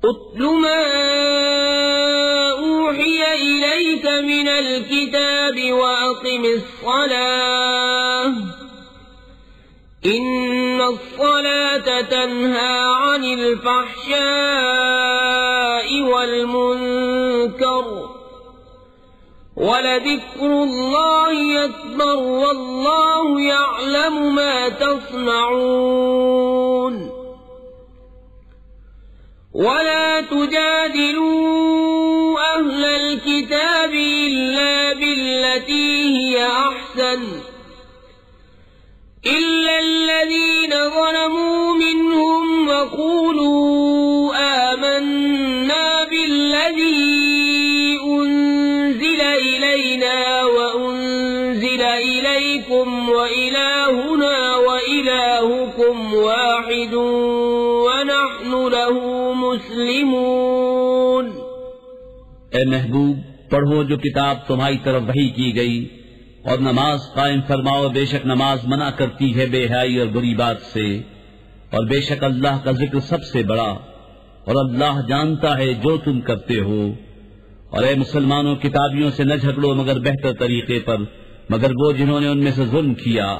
اتل ما اوحي اليك من الكتاب واقم الصلاة ان الصلاة تنهى عن الفحشاء والمنكر ولذكر الله اكبر والله يعلم ما تصنعون ولا تجادلوا أهل الكتاب إلا بالتي هي أحسن إلا الذين ظلموا منهم وقولوا آمنا بالذي أنزل إلينا وأنزل إليكم وإلهنا وإلهكم واحد ونحن له مسلمون۔ اے محبوب، پڑھو جو کتاب تمہاری طرف وحی کی گئی اور نماز قائم فرماؤ، بے شک نماز منع کرتی ہے بے حیائی اور بری بات سے، اور بے شک اللہ کا ذکر سب سے بڑا، اور اللہ جانتا ہے جو تم کرتے ہو۔ اور اے مسلمانوں، کتابیوں سے نہ جھگڑو مگر بہتر طریقے پر، مگر وہ جنہوں نے ان میں سے ظلم کیا،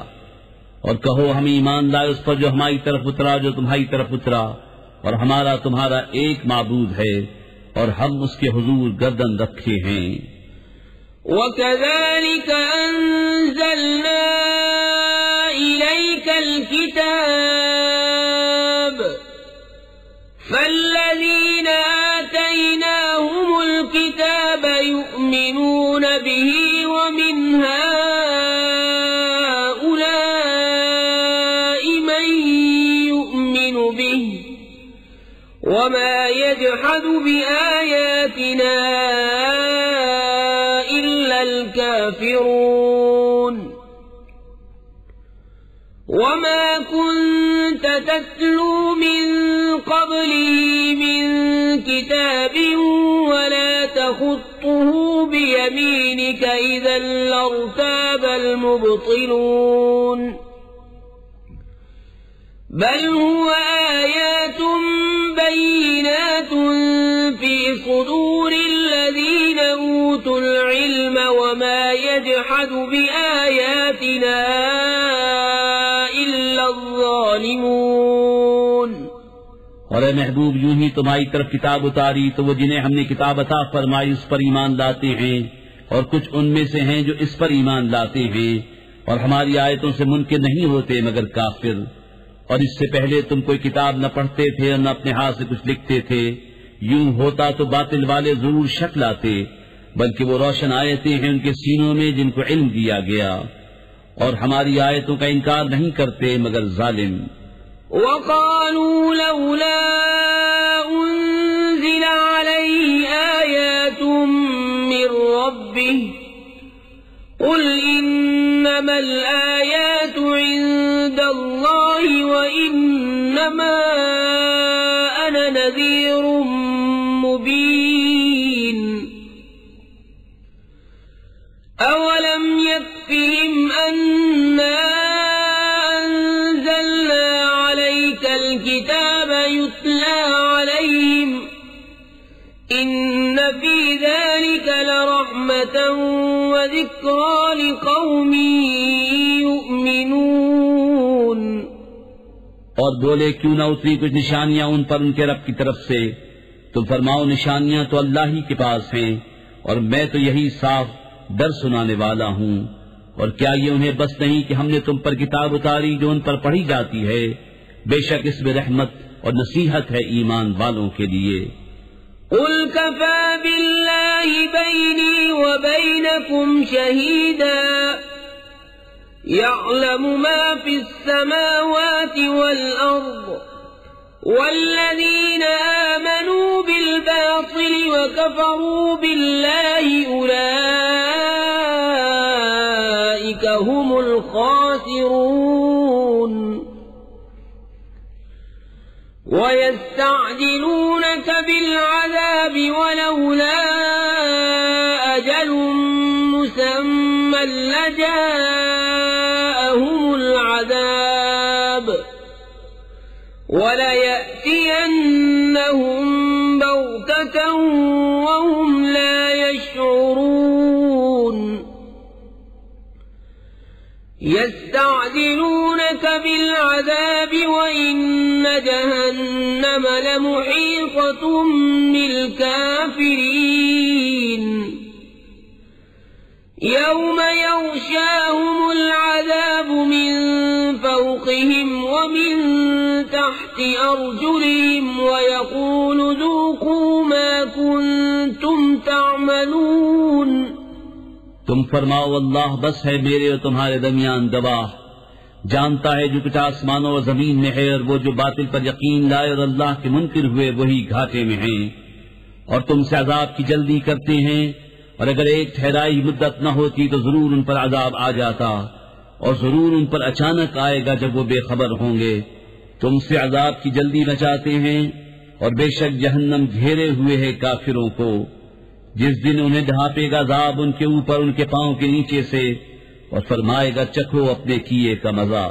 اور کہو ہم ایمان لائے اس پر جو ہماری طرف اترا جو تمہاری طرف اترا، اور ہمارا تمہارا ایک معبود ہے اور ہم اس کے حضور گردن رکھے ہیں۔ وَكَذَلِكَ أَنزَلْنَا إِلَيْكَ الْكِتَابَ فَالَّذِينَ آتَيْنَاهُمُ الْكِتَابَ يُؤْمِنُونَ بِهِ وَمِنْ هَؤُلَاءِ مَن يُؤْمِنُ بِهِ وَمَا يَجْحَدُ بِآيَاتِنَا إِلَّا الْكَافِرُونَ۔ وَمَا كُنْتَ تَتْلُو مِنْ قَبْلِهِ مِنْ كِتَابٍ وَلَا تَخُطُّهُ بِيَمِينِكَ إِذًا لَارْتَابَ الْمُبْطِلُونَ۔ بل هو آيات بينات في صدور الذين أوتوا العلم وما يجحد بآياتنا إلا الظالمون۔ اور اے محبوب، یوں ہی تمہاری طرف کتاب اتاری تو وہ جنہیں ہم نے کتاب عطا فرمائی اس پر ایمان لاتے ہیں، اور کچھ ان میں سے ہیں جو اس پر ایمان لاتے ہیں، اور ہماری آیتوں سے منکر نہیں ہوتے مگر کافر۔ اور اس سے پہلے تم کوئی کتاب نہ پڑھتے تھے اور نہ اپنے ہاتھ سے کچھ لکھتے تھے، یوں ہوتا تو باطل والے ضرور شک لاتے، بلکہ وہ روشن آیتیں ہیں ان کے سینوں میں جن کو علم دیا گیا، اور ہماری آیتوں کا انکار نہیں کرتے مگر ظالم۔ وَقَالُوا لَوْلَا أُنزِلَ عَلَيْهِ آيَاتٌ مِّن رَّبِّهِ قُلْ إِنَّمَا الْآيَاتُ عِندَ اللَّهِ وَإِنَّمَا أَنَا نَذِيرٌ مُّبِينٌ۔ أَوَلَمْ يَكْفِهِمْ أَنَّا أَنزَلْنَا عَلَيْكَ الْكِتَابَ يُتْلَى عَلَيْهِمْ إِنَّ فِي ذَلِكَ لَرَحْمَةً وَذِكْرَى لِقَوْمٍ يُؤْمِنُونَ۔ اور بولے کیوں نہ اتری کچھ نشانیاں ان پر ان کے رب کی طرف سے؟ تم فرماؤ نشانیاں تو اللہ ہی کے پاس ہیں، اور میں تو یہی صاف ڈر سنانے والا ہوں۔ اور کیا یہ انہیں بس نہیں کہ ہم نے تم پر کتاب اتاری جو ان پر پڑھی جاتی ہے؟ بے شک اس میں رحمت اور نصیحت ہے ایمان والوں کے لیے۔ قُلْ كَفَى بِاللَّهِ بَيْنِي وَبَيْنَكُمْ شَهِيدًا يَعْلَمُ مَا فِي السَّمَاوَاتِ وَالْأَرْضِ وَالَّذِينَ آمَنُوا بِالْبَاطِلِ وَكَفَرُوا بِاللَّهِ أُولَئِكَ هُمُ الْخَاسِرُونَ۔ وَيَسْتَعْجِلُونَكَ بِالْعَذَابِ وَلَوْلَا أَجَلٌ مُّسَمًّى لَّجَاءَهُمُ الْعَذَابُ وَلَيَأْتِيَنَّهُم بغتة وهم لا يشعرون يستعجلونك بالعذاب وإن جهنم لمحيطة بالكافرين يوم يغشاهم العذاب من فوقهم ومن تحت أرجلهم ويقول ذوقوا ما كنتم تعملون تم فرماؤ اللہ بس ہے میرے اور تمہارے درمیان گواہ، جانتا ہے جو کچھ آسمانوں اور زمین میں ہے، اور وہ جو باطل پر یقین لائے اور اللہ کے منکر ہوئے وہی گھاٹے میں ہیں، اور تم سے عذاب کی جلدی کرتے ہیں، اور اگر ایک ٹھہرائی مدت نہ ہوتی تو ضرور ان پر عذاب آ جاتا، اور ضرور ان پر اچانک آئے گا جب وہ بے خبر ہوں گے۔ تم سے عذاب کی جلدی مچاتے ہیں، اور بے شک جہنم گھیرے ہوئے ہے کافروں کو، جس دن انہیں ڈھانپے گا عذاب ان کے اوپر ان کے پاؤں کے نیچے سے، اور فرمائے گا چکھو اپنے کیے کا مزہ۔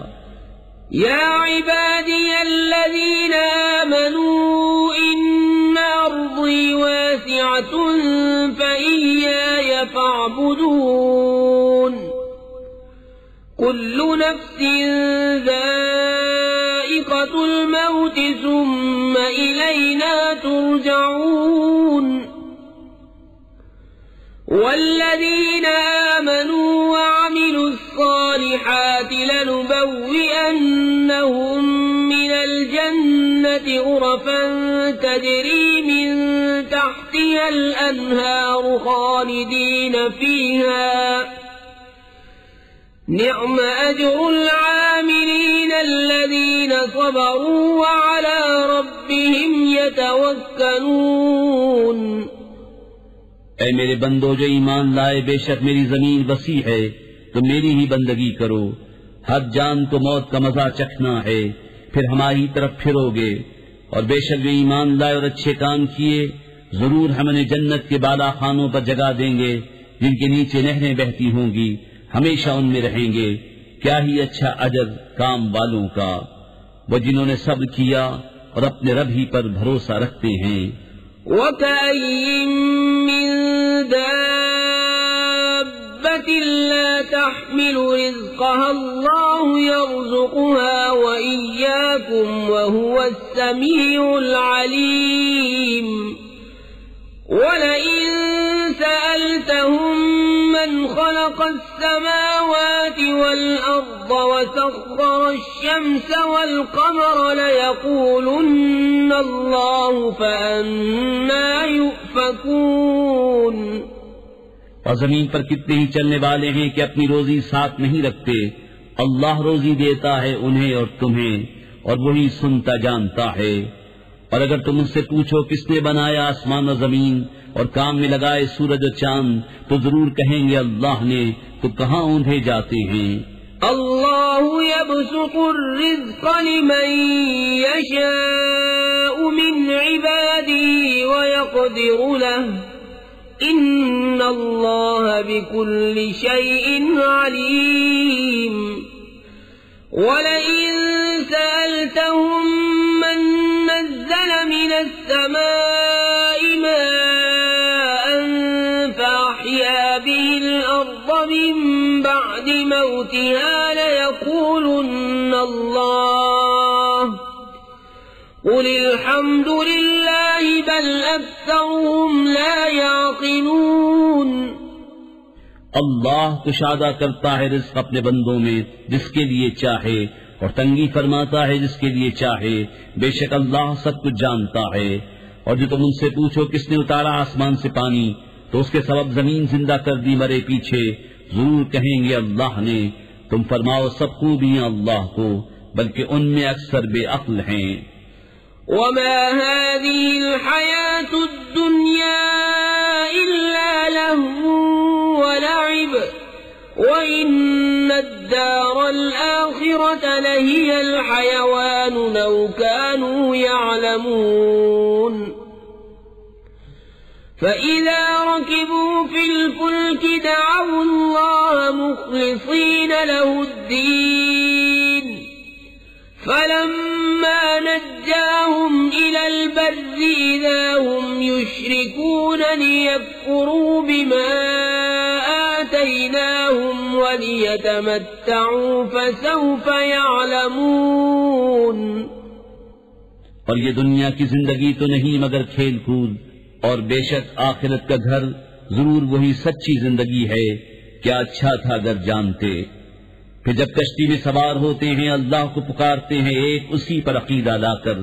یا عبادی الذین آمنوا ان ارضی واسعة فإیای فاعبدون کل نفس ذائقة الموت ثم الینا ترجعون والذین آمنوا وعملوا الصالحات لنبوئنهم من الجنة غرفا تجری من تحتها الأنهار خالدین فيها نعم أجر العاملين الذين صبروا وعلى ربهم يتوكلون۔ اے میرے بندو جو ایمان لائے، بے شک میری زمین وسیع ہے، تو میری ہی بندگی کرو، ہر جان کو موت کا مزہ چکھنا ہے، پھر ہماری طرف پھرو گے، اور بے شک جو ایمان لائے اور اچھے کام کیے ضرور ہم انہیں جنت کے بالا خانوں پر جگہ دیں گے جن کے نیچے نہریں بہتی ہوں گی، ہمیشہ ان میں رہیں گے۔ کیا ہی اچھا اجر کام والوں کا، وہ جنہوں نے صبر کیا اور اپنے رب ہی پر بھروسہ رکھتے ہیں۔ وَكَأَيِّن مِّن دَابَّةٍ لَّا تَحْمِلُ رِزْقَهَا اللَّهُ يَرْزُقُهَا وَإِيَّاكُمْ وَهُوَ السَّمِيعُ الْعَلِيمُ وَلَئِن سَأَلْتَهُم مَّنْ خَلَقَ السَّمَاوَاتِ وَالْأَرْضَ وَسَخَّرَ الشَّمْسَ وَالْقَمَرَ لَيَقُولُنَّ اللَّهُ فَأَنَّىٰ يُؤْفَكُونَ۔ اور زمین پر کتنے ہی چلنے والے ہیں کہ اپنی روزی ساتھ نہیں رکھتے، اللہ روزی دیتا ہے انہیں اور تمہیں، اور وہی سنتا جانتا ہے۔ اور اگر تم ان سے پوچھو کس نے بنایا آسمان و زمین اور کام میں لگائے سورج و چاند، تو ضرور کہیں گے اللہ نے، تو کہاں اوندھے جاتے ہیں۔ اللہ یبسط الرزق لمن یشاء من عباده ویقدر له ان اللہ بكل شیء علیم۔ وَلَئِن سَأَلْتَهُم مَّن نَّزَّلَ مِنَ السَّمَاءِ مَاءً فَأَحْيَا بِهِ الْأَرْضَ مِن بَعْدِ مَوْتِهَا لَيَقُولُنَّ اللَّهُ قُلِ الْحَمْدُ لِلَّهِ بَلْ أَكْثَرُهُمْ لَا يَعْقِلُونَ۔ اللہ کشادہ کرتا ہے رزق اپنے بندوں میں جس کے لیے چاہے، اور تنگی فرماتا ہے جس کے لیے چاہے، بے شک اللہ سب کچھ جانتا ہے۔ اور جو تم ان سے پوچھو کس نے اتارا آسمان سے پانی، تو اس کے سبب زمین زندہ کر دی مرے پیچھے، ضرور کہیں گے اللہ نے۔ تم فرماؤ سب خوبیاں اللہ کو، بلکہ ان میں اکثر بے عقل ہیں۔ وما هذه الحياة الدنيا إلا لهو ولعب وإن الدار الآخرة لهي الحيوان لو كانوا يعلمون۔ فإذا ركبوا في الفلك دعوا الله مخلصين له الدين فلما نجاهم إلى البر إذا هم يشركون ليكفروا بما آتيناهم وليتمتعوا فسوف يعلمون. اور یہ دنیا کی زندگی تو نہیں مگر کھیل کود، اور بے شک آخرت کا گھر ضرور وہی سچی زندگی ہے. کیا اچھا تھا اگر جانتے. پھر جب کشتی میں سوار ہوتے ہیں اللہ کو پکارتے ہیں ایک اسی پر عقیدہ لا کر.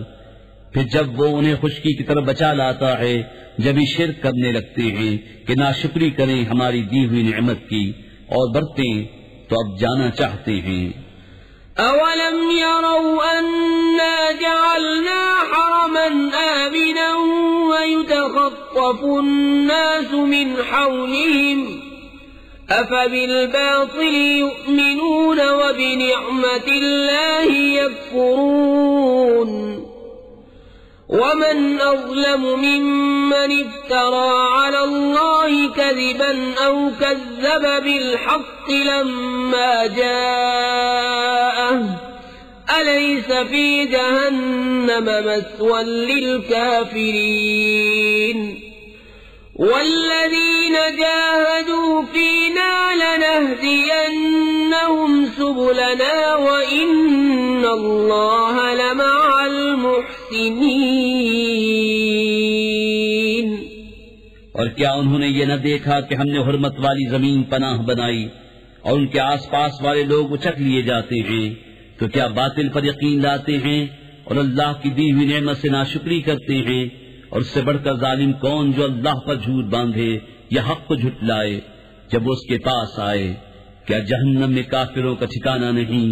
پھر جب وہ انہیں خشکی کی طرف بچا لاتا ہے جبھی شرک کرنے لگتے ہیں کہ ناشکری کریں ہماری دی ہوئی نعمت کی اور برتیں تو اب جانا چاہتے ہیں. أولم يروا أنا جعلنا حرما آمنا ويتخطف الناس من حولهم أفبالباطل يؤمنون وبنعمة الله يكفرون. ومن أظلم ممن افترى على الله كذبا أو كذب بالحق لما جاءه أليس في جهنم مثوى للكافرين. والذين جاهدوا فينا لنهدينهم سبلنا وإن الله لمع المحسنين. اور کیا انہوں نے یہ نہ دیکھا کہ ہم نے حرمت والی زمین پناہ بنائی اور ان کے آس پاس والے لوگ اچک لیے جاتے ہیں، تو کیا باطل پر یقین لاتے ہیں اور اللہ کی دی ہوئی نعمت سے ناشکری کرتے ہیں؟ اور اس سے بڑھ کر ظالم کون جو اللہ پر جھوٹ باندھے یا حق کو جھٹلائے جب وہ اس کے پاس آئے. کیا جہنم میں کافروں کا ٹھکانہ نہیں؟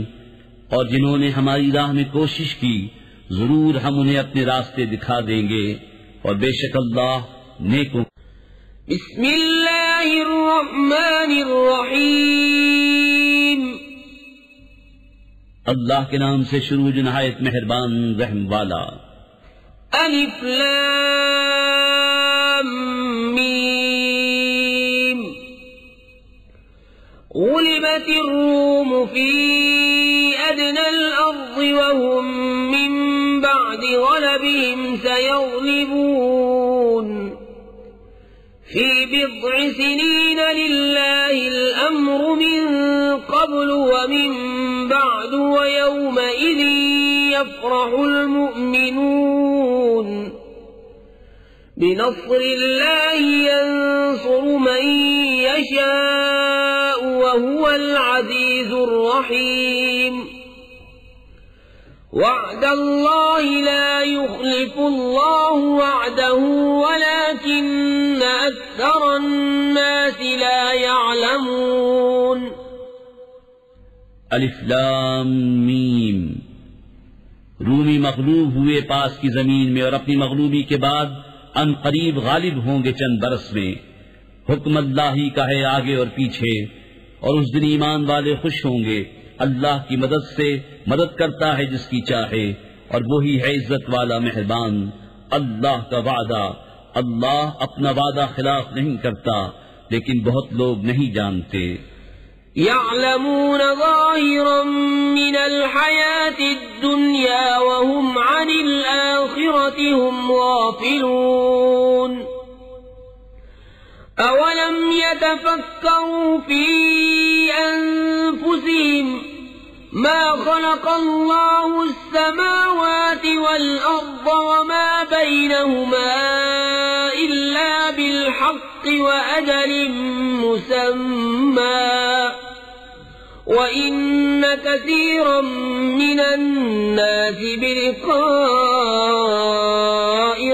اور جنہوں نے ہماری راہ میں کوشش کی ضرور ہم انہیں اپنے راستے دکھا دیں گے، اور بے شک اللہ نیکوں. بسم اللہ الرحمن الرحیم. اللہ کے نام سے شروع جو نہایت مہربان رحم والا. الف لام میم. غلبت الروم في أدنى الأرض وهم من بعد غلبهم سيغلبون. في بضع سنين لله الأمر من قبل ومن بعد ويومئذ يفرح المؤمنون. بنصر الله ينصر من يشاء وهو العزيز الرحيم. وعد الله لا يخلف الله وعده ولكن أكثر الناس لا يعلمون. الف لام میم. رومی مغلوب ہوئے پاس کی زمین میں اور اپنی مغلوبی کے بعد ان قریب غالب ہوں گے چند برس میں. حکم اللہ ہی کا ہے آگے اور پیچھے، اور اس دن ایمان والے خوش ہوں گے. اللہ کی مدد سے مدد کرتا ہے جس کی چاہے، اور وہی ہے عزت والا مہربان. اللہ کا وعدہ، اللہ اپنا وعدہ خلاف نہیں کرتا، لیکن بہت لوگ نہیں جانتے. يعلمون ظاهرا من الحياة الدنيا وهم عن الآخرة هم غافلون. أولم يتفكروا في أنفسهم ما خلق الله السماوات والأرض وما بينهما إلا بالحق وأجل مسمى وَإِنَّ كَثِيرًا مِّنَ النَّاسِ بِلِقَاءِ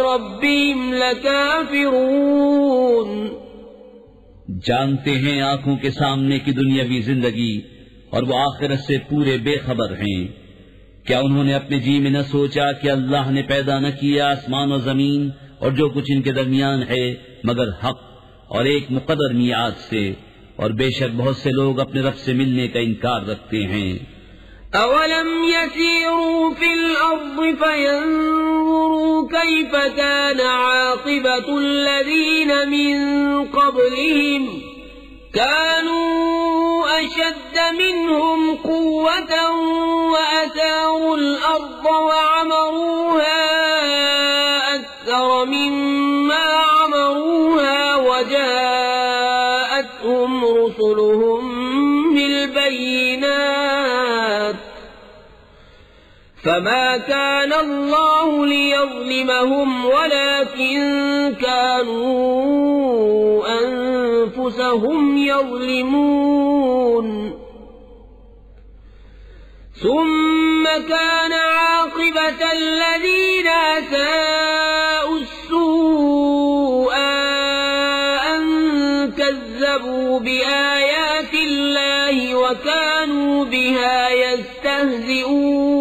رَبِّهِمْ لَكَافِرُونَ. جانتے ہیں آنکھوں کے سامنے کی دنیاوی زندگی اور وہ آخرت سے پورے بے خبر ہیں. کیا انہوں نے اپنے جی میں نہ سوچا کہ اللہ نے پیدا نہ کیا آسمان و زمین اور جو کچھ ان کے درمیان ہے مگر حق اور ایک مقدر میعاد سے، اور بے شک بہت سے لوگ اپنے رب سے ملنے کا انکار رکھتے ہیں. اولم يسيروا في الارض فينظروا كيف كان عاقبة الذين من قبلهم كانوا اشد منهم قوة واثاروا الارض وعمروها أكثر مما عمروها وجاءتهم رسلهم بالبينات فما كان الله ليظلمهم ولكن كانوا أنفسهم يظلمون ثم كان عاقبة الذين أساءوا السوء أن كذبوا بآيات الله وكانوا بها يستهزئون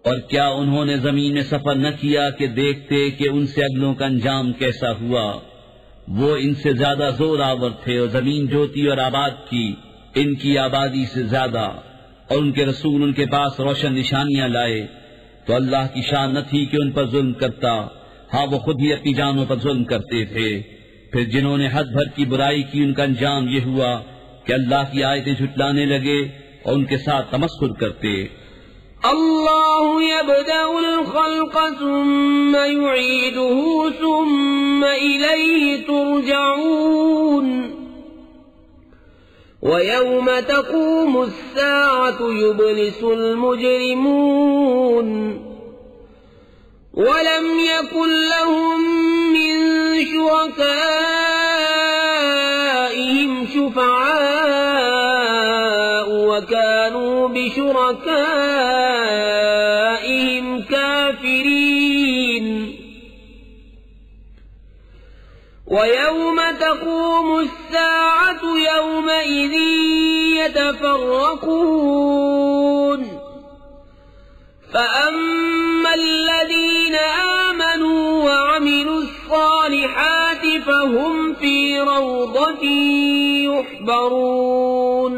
اور کیا انہوں نے زمین میں سفر نہ کیا کہ دیکھتے کہ ان سے اگلوں کا انجام کیسا ہوا؟ وہ ان سے زیادہ زور آور تھے اور زمین جوتی اور آباد کی ان کی آبادی سے زیادہ، اور ان کے رسول ان کے پاس روشن نشانیاں لائے، تو اللہ کی شان نہ تھی کہ ان پر ظلم کرتا، ہاں وہ خود ہی اپنی جانوں پر ظلم کرتے تھے۔ پھر جنہوں نے حد بھر کی برائی کی ان کا انجام یہ ہوا کہ اللہ کی آیتیں جھٹلانے لگے اور ان کے ساتھ تمسخر کرتے۔ اللہ یبدأ الخلق ثم یعیدہ ثم الیہ ترجعون وَيَوْمَ تَقُومُ السَّاعَةُ يُبْلِسُ الْمُجْرِمُونَ وَلَمْ يَكُنْ لَهُمْ مِنْ شُرَكَائِهِمْ شُفَعَاءُ وَكَانُوا بِشُرَكَائِهِمْ كَافِرِينَ وَيَوْمَ تَقُومُ السَّاعَةُ يَوْمَئِذٍ يَتَفَرَّقُونَ فَأَمَّا الَّذِينَ آمَنُوا وَعَمِلُوا الصَّالِحَاتِ فَهُمْ فِي رَوْضَةٍ يُحْبَرُونَ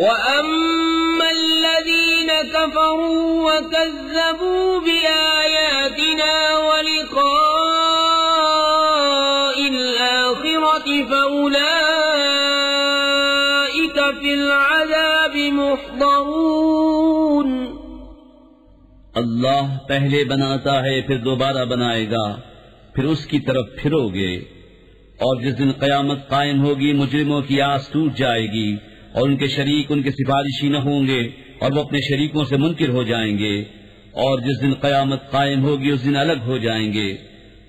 وَأَمَّا الَّذِينَ كَفَرُوا وَكَذَّبُوا بِآيَاتِنَا وَلِقَاءِ الْآخِرَةِ فَأُولَئِكَ فِي الْعَذَابِ مُحْضَرُونَ۔ اللہ پہلے بناتا ہے پھر دوبارہ بنائے گا، پھر اس کی طرف پھرو گے، اور جس دن قیامت قائم ہوگی مجرموں کی آس ٹوٹ جائے گی اور ان کے شریک ان کے سفارشی نہ ہوں گے اور وہ اپنے شریکوں سے منکر ہو جائیں گے، اور جس دن قیامت قائم ہوگی اس دن الگ ہو جائیں گے۔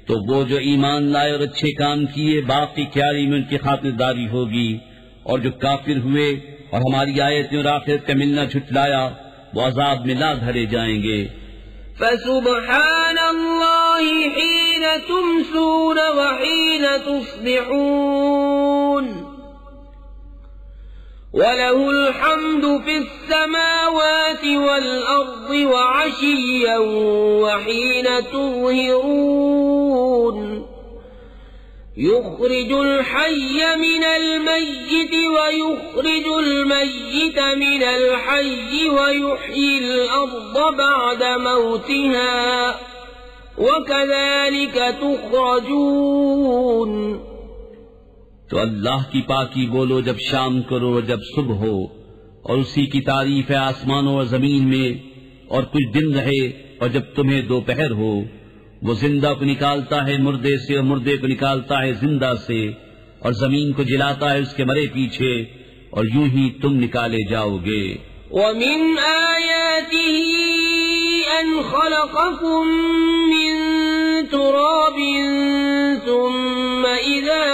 تو وہ جو ایمان لائے اور اچھے کام کیے باقی کیاری میں ان کی خاطرداری ہوگی، اور جو کافر ہوئے اور ہماری آیتیں اور آخرت کا ملنا جھٹلایا وہ عذاب میں لا دھرے جائیں گے۔ فسبحان اللہ حین تمسون وحین تصبحون وَلَهُ الْحَمْدُ فِي السَّمَاوَاتِ وَالْأَرْضِ وَعَشِيًّا وَحِينَ تُظْهِرُونَ يُخْرِجُ الْحَيَّ مِنَ الْمَيِّتِ وَيُخْرِجُ الْمَيِّتَ مِنَ الْحَيِّ وَيُحْيِي الْأَرْضَ بَعْدَ مَوْتِهَا وَكَذَلِكَ تُخْرَجُونَ۔ تو اللہ کی پاکی بولو جب شام کرو اور جب صبح ہو، اور اسی کی تعریف ہے آسمانوں اور زمین میں، اور کچھ دن رہے اور جب تمہیں دوپہر ہو۔ وہ زندہ کو نکالتا ہے مردے سے اور مردے کو نکالتا ہے زندہ سے، اور زمین کو جلاتا ہے اس کے مرے پیچھے، اور یوں ہی تم نکالے جاؤ گے۔ وَمِنْ آيَاتِهِ أَنْ خَلَقَكُم مِّن تُرَابٍ ثُمَّ إِذَا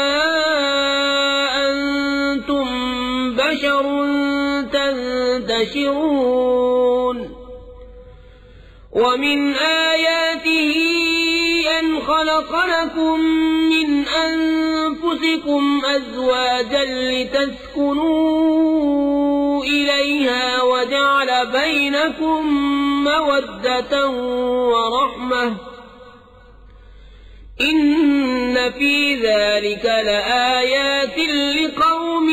أَنْتُمْ بَشَرٌ تَنْتَشِرُونَ وَمِنْ آيَاتِهِ أَنْ خَلَقَ لَكُم مِّنْ أَنفُسِكُمْ أَزْوَاجًا لِتَسْكُنُوا إِلَيْهَا وَجَعَلَ بَيْنَكُم مَّوَدَّةً وَرَحْمَةً إِنَّ فِي ذَلِكَ لَآيَاتٍ لِقَوْمٍ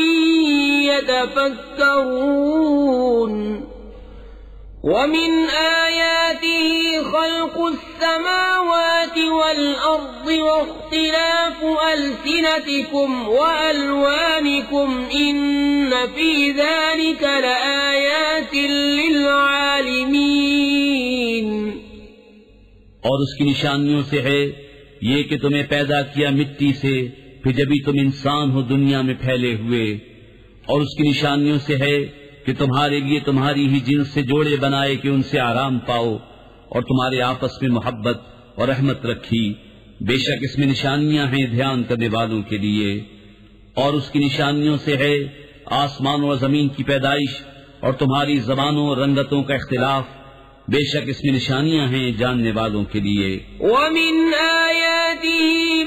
يَتَفَكَّرُونَ وَمِنْ آيَاتِهِ خَلْقُ السَّمَاوَاتِ وَالْأَرْضِ وَاخْتِلَافُ أَلْسِنَتِكُمْ وَأَلْوَانِكُمْ إِنَّ فِي ذَلِكَ لَآيَاتٍ لِلْعَالِمِينَ۔ اور اس کی نشانیوں سے ہے یہ کہ تمہیں پیدا کیا مٹی سے، پھر جبھی تم انسان ہو دنیا میں پھیلے ہوئے، اور اس کی نشانیوں سے ہے کہ تمہارے لیے تمہاری ہی جنس سے جوڑے بنائے کہ ان سے آرام پاؤ، اور تمہارے آپس میں محبت اور رحمت رکھی، بے شک اس میں نشانیاں ہیں دھیان کرنے والوں کے لیے۔ اور اس کی نشانیوں سے ہے آسمانوں اور زمین کی پیدائش اور تمہاری زبانوں اور رنگتوں کا اختلاف، بے شک اس میں نشانیاں ہیں جاننے والوں کے لیے۔ وَمِنْ آيَاتِهِ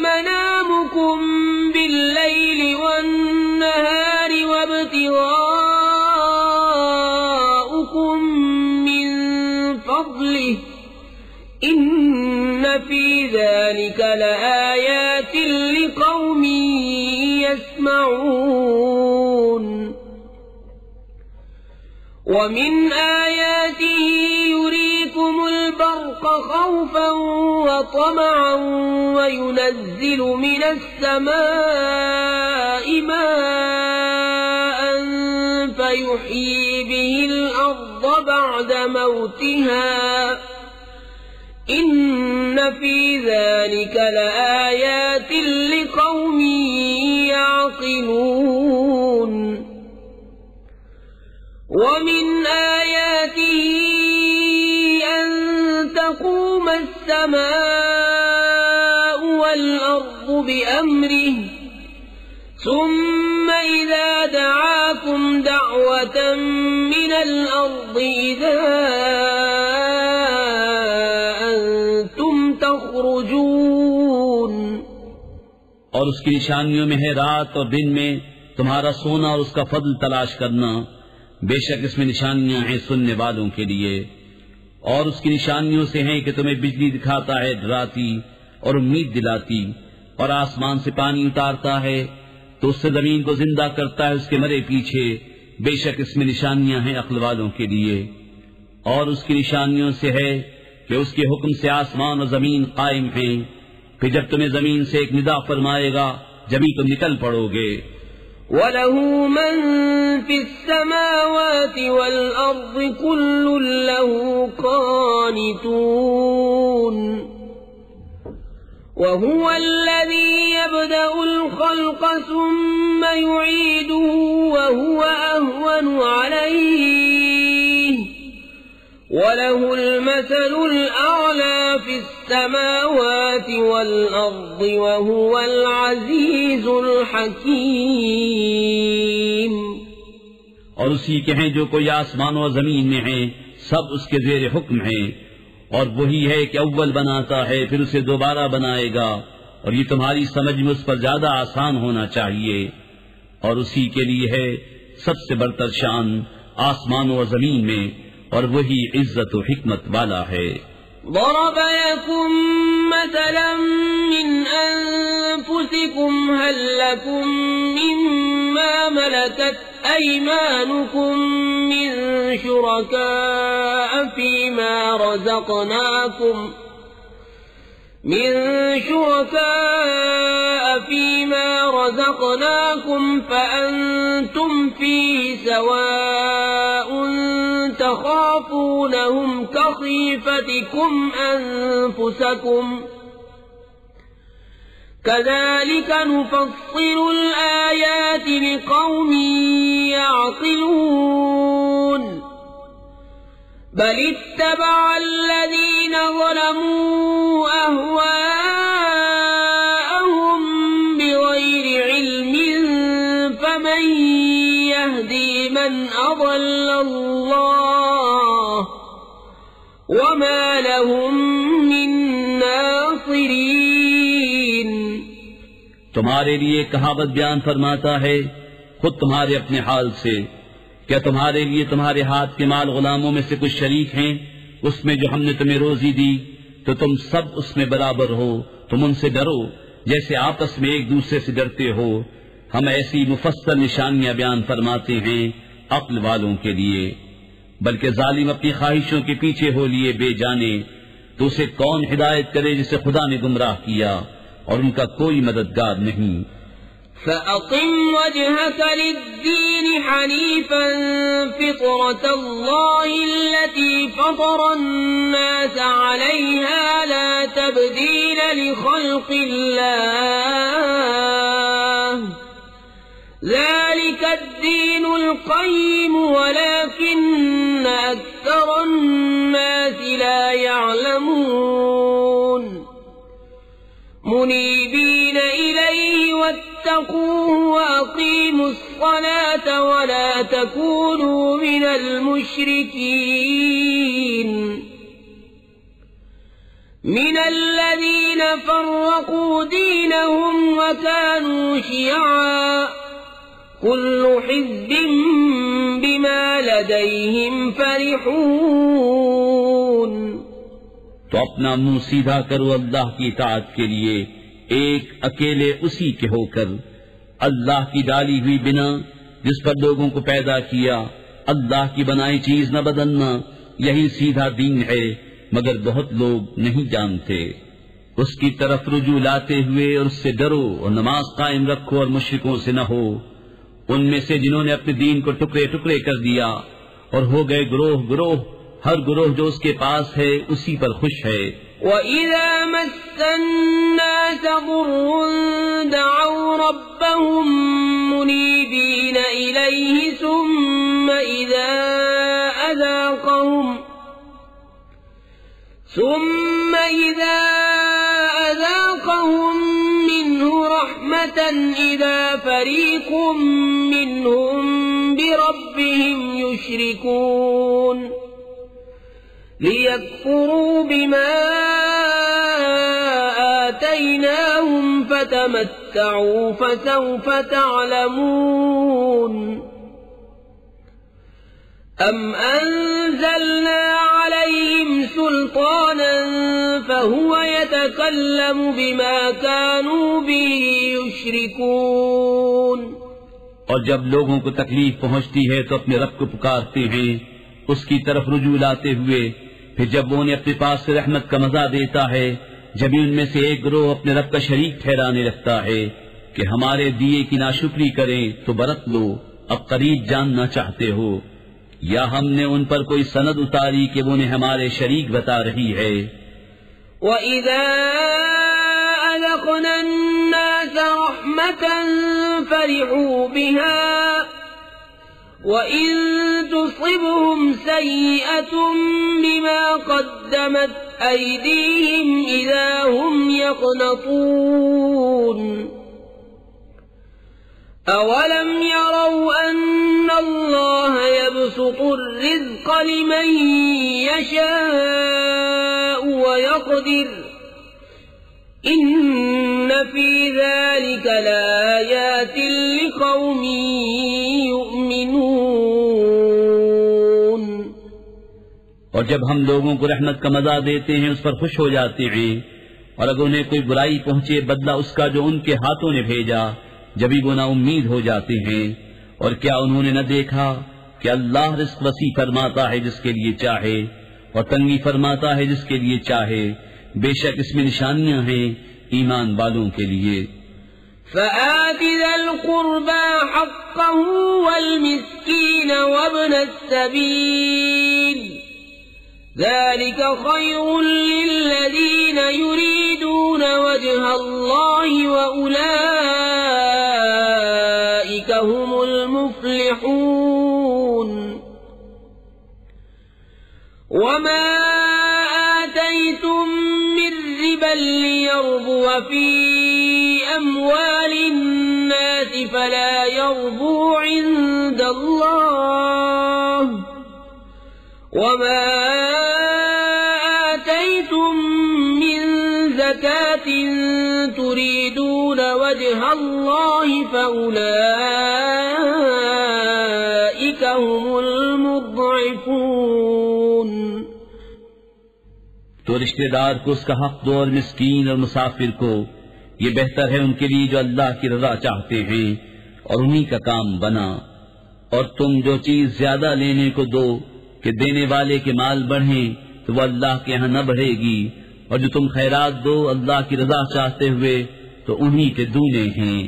مَنَامُكُمْ بِاللَّيْلِ وَالنَّهَارِ وَابْتِغَاؤُكُمْ مِنْ فَضْلِهِ إِنَّ فِي ذَلِكَ لَآيَاتٍ لِقَوْمٍ يَسْمَعُونَ وَمِنْ آيَاتِهِ يُرِيكُمُ الْبَرْقَ خَوْفًا وَطَمَعًا وَيُنَزِّلُ مِنَ السَّمَاءِ مَاءً فَيُحْيِي بِهِ الْأَرْضَ بَعْدَ مَوْتِهَا إِنَّ فِي ذَلِكَ لَآيَاتٍ لِقَوْمٍ يَعْقِلُونَ وَمِنْ آيَاتِهِ أَن تَقُومَ السَّمَاءُ وَالْأَرْضُ بِأَمْرِهِ ثُمَّ إِذَا دَعَاكُمْ دَعْوَةً مِّنَ الْأَرْضِ إِذَا أَنْتُمْ تَخْرُجُونَ۔ اور اس کی نشانیوں میں ہے رات اور دن میں تمہارا سونا اور اس کا فضل تلاش کرنا، بے شک اس میں نشانیاں ہیں سننے والوں کے لیے۔ اور اس کی نشانیوں سے ہیں کہ تمہیں بجلی دکھاتا ہے ڈراتی اور امید دلاتی، اور آسمان سے پانی اتارتا ہے تو اس سے زمین کو زندہ کرتا ہے اس کے مرے پیچھے، بے شک اس میں نشانیاں ہیں عقل والوں کے لیے۔ اور اس کی نشانیوں سے ہے کہ اس کے حکم سے آسمان اور زمین قائم ہیں، پھر جب تمہیں زمین سے ایک ندا فرمائے گا جبھی تم نکل پڑو گے۔ وَلَهُ مَن فِي السَّمَاوَاتِ وَالْأَرْضِ كُلٌّ لَّهُ قَانِتُونَ وَهُوَ الَّذِي يَبْدَأُ الْخَلْقَ ثُمَّ يُعِيدُهُ وَهُوَ أَهْوَنُ عَلَيْهِ وَلَهُ الْمَثَلُ الْأَعْلَى فِي السَّمَاوَاتِ وَالْأَرْضِ وَهُوَ الْعَزِيزُ الْحَكِيمُ۔ اور اسی کے ہیں جو کوئی آسمان و زمین میں ہیں، سب اس کے زیر حکم ہیں، اور وہی ہے کہ اول بناتا ہے پھر اسے دوبارہ بنائے گا، اور یہ تمہاری سمجھ میں اس پر زیادہ آسان ہونا چاہیے۔ اور اسی کے لیے ہے سب سے برتر شان آسمان و زمین میں، اور وہی عزت و حکمت والا ہے۔ ضرب لكم مثلا من أنفسكم هل لكم مما ملكت أيمانكم من شركاء فيما رزقناكم فأنتم فيه سواء تخافونهم كخيفتكم أنفسكم كذلك نفصل الآيات لقوم يعقلون بل اتبع الذين ظلموا أهواءهم بغير علم فمن يهدي من أضل الله وما لهم من ناصرين۔ تمہارے لیے کہاوت بیان فرماتا ہے خود تمہارے اپنے حال سے، کیا تمہارے لیے تمہارے ہاتھ کے مال غلاموں میں سے کچھ شریک ہیں اس میں جو ہم نے تمہیں روزی دی؟ تو تم سب اس میں برابر ہو، تم ان سے ڈرو جیسے آپس میں ایک دوسرے سے ڈرتے ہو۔ ہم ایسی مفصل نشانیاں بیان فرماتے ہیں عقل والوں کے لیے۔ بلکہ ظالم اپنی خواہشوں کے پیچھے ہو لیے بے جانے، تو اسے کون ہدایت کرے جسے خدا نے گمراہ کیا، اور ان کا کوئی مددگار نہیں۔ فأقم وجهك للدين حنيفا فطرة الله التي فطر الناس عليها لا تبديل لخلق الله ذلك الدين القيم ولكن أكثر الناس لا يعلمون منيبين إليه واتقوه وأقيموا الصلاة ولا تكونوا من المشركين من الذين فرقوا دينهم وكانوا شيعا كل حزب بما لديهم فرحون تو اپنا منہ سیدھا کرو اللہ کی اطاعت کے لیے ایک اکیلے اسی کے ہو کر، اللہ کی ڈالی ہوئی بنا جس پر لوگوں کو پیدا کیا، اللہ کی بنائی چیز نہ بدلنا، یہی سیدھا دین ہے، مگر بہت لوگ نہیں جانتے۔ اس کی طرف رجوع لاتے ہوئے اور اس سے ڈرو اور نماز قائم رکھو اور مشرکوں سے نہ ہو، ان میں سے جنہوں نے اپنے دین کو ٹکڑے ٹکڑے کر دیا اور ہو گئے گروہ گروہ، ہر گروہ جو اس کے پاس ہے اسی پر خوش ہے۔ وَإِذَا مَسَّ النَّاسَ ضُرٌّ دَعَوْا رَبَّهُم مُنِيبِينَ إِلَيْهِ ثُمَّ إِذَا أَذَاقَهُم مِّنْهُ رَحْمَةً إِذَا فَرِيقٌ مِّنْهُم بِرَبِّهِمْ يُشْرِكُونَ لِيَكْفُرُوا بِمَا آتَيْنَاهُمْ فَتَمَتَّعُوا فَسَوْفَ تَعْلَمُونَ أَمْ أَنزَلْنَا عَلَيْهِمْ سُلْطَانًا فَهُوَ يَتَكَلَّمُ بِمَا كَانُوا بِهِ يُشْرِكُونَ اور جب لوگوں کو تکلیف پہنچتی ہے تو اپنے رب کو پکارتے ہیں اس کی طرف رجوع لاتے ہوئے، پھر جب وہ انہیں اپنے پاس سے رحمت کا مزہ دیتا ہے، جب ان میں سے ایک گروہ اپنے رب کا شریک ٹھہرانے لگتا ہے کہ ہمارے دیے کی ناشکری کریں تو برت لو، اب قریب جاننا چاہتے ہو، یا ہم نے ان پر کوئی سند اتاری کہ وہ انہیں ہمارے شریک بتا رہی ہے۔ وَإِذَا أَذَقْنَا النَّاسَ رَحْمَةً فَرِحُوا بِهَا وَإِن تُصِبْهُمْ سَيِّئَةٌ بِمَا قَدَّمَتْ أَيْدِيهِمْ إِذَا هُمْ يَقْنَطُونَ أَوَلَمْ يَرَوْا أَنَّ اللَّهَ يَبْسُطُ الرِّزْقَ لِمَن يَشَاءُ وَيَقْدِرُ إِنَّ فِي ذَلِكَ لَآيَاتٍ لِقَوْمٍ يُؤْمِنُونَ اور جب ہم لوگوں کو رحمت کا مزہ دیتے ہیں اس پر خوش ہو جاتے ہیں، اور اگر انہیں کوئی برائی پہنچے بدلہ اس کا جو ان کے ہاتھوں نے بھیجا، جبھی وہ نا امید ہو جاتے ہیں۔ اور کیا انہوں نے نہ دیکھا کہ اللہ رزق وسیع فرماتا ہے جس کے لیے چاہے اور تنگی فرماتا ہے جس کے لیے چاہے، بے شک اس میں نشانیاں ہیں ایمان والوں کے لیے۔ فآت ذا القربى حقه والمسكين وابن السبيل ذلك خير للذين يريدون وجه الله وأولئك هم المفلحون وما آتيتم من ربا ليربو في أموال الناس فلا يربو عند الله وما آتيتم من زكاة تريدون وجه الله فأولئك هم المضعفون۔ تو رشتہ دار کو اس کا حق دو اور مسکین اور مسافر کو، یہ بہتر ہے ان کے لیے جو اللہ کی رضا چاہتے ہیں اور انہی کا کام بنا۔ اور تم جو چیز زیادہ لینے کو دو کہ دینے والے کے مال بڑھیں تو وہ اللہ کے ہاں نہ بڑھے گی، اور جو تم خیرات دو اللہ کی رضا چاہتے ہوئے تو انہی کے دونے ہیں۔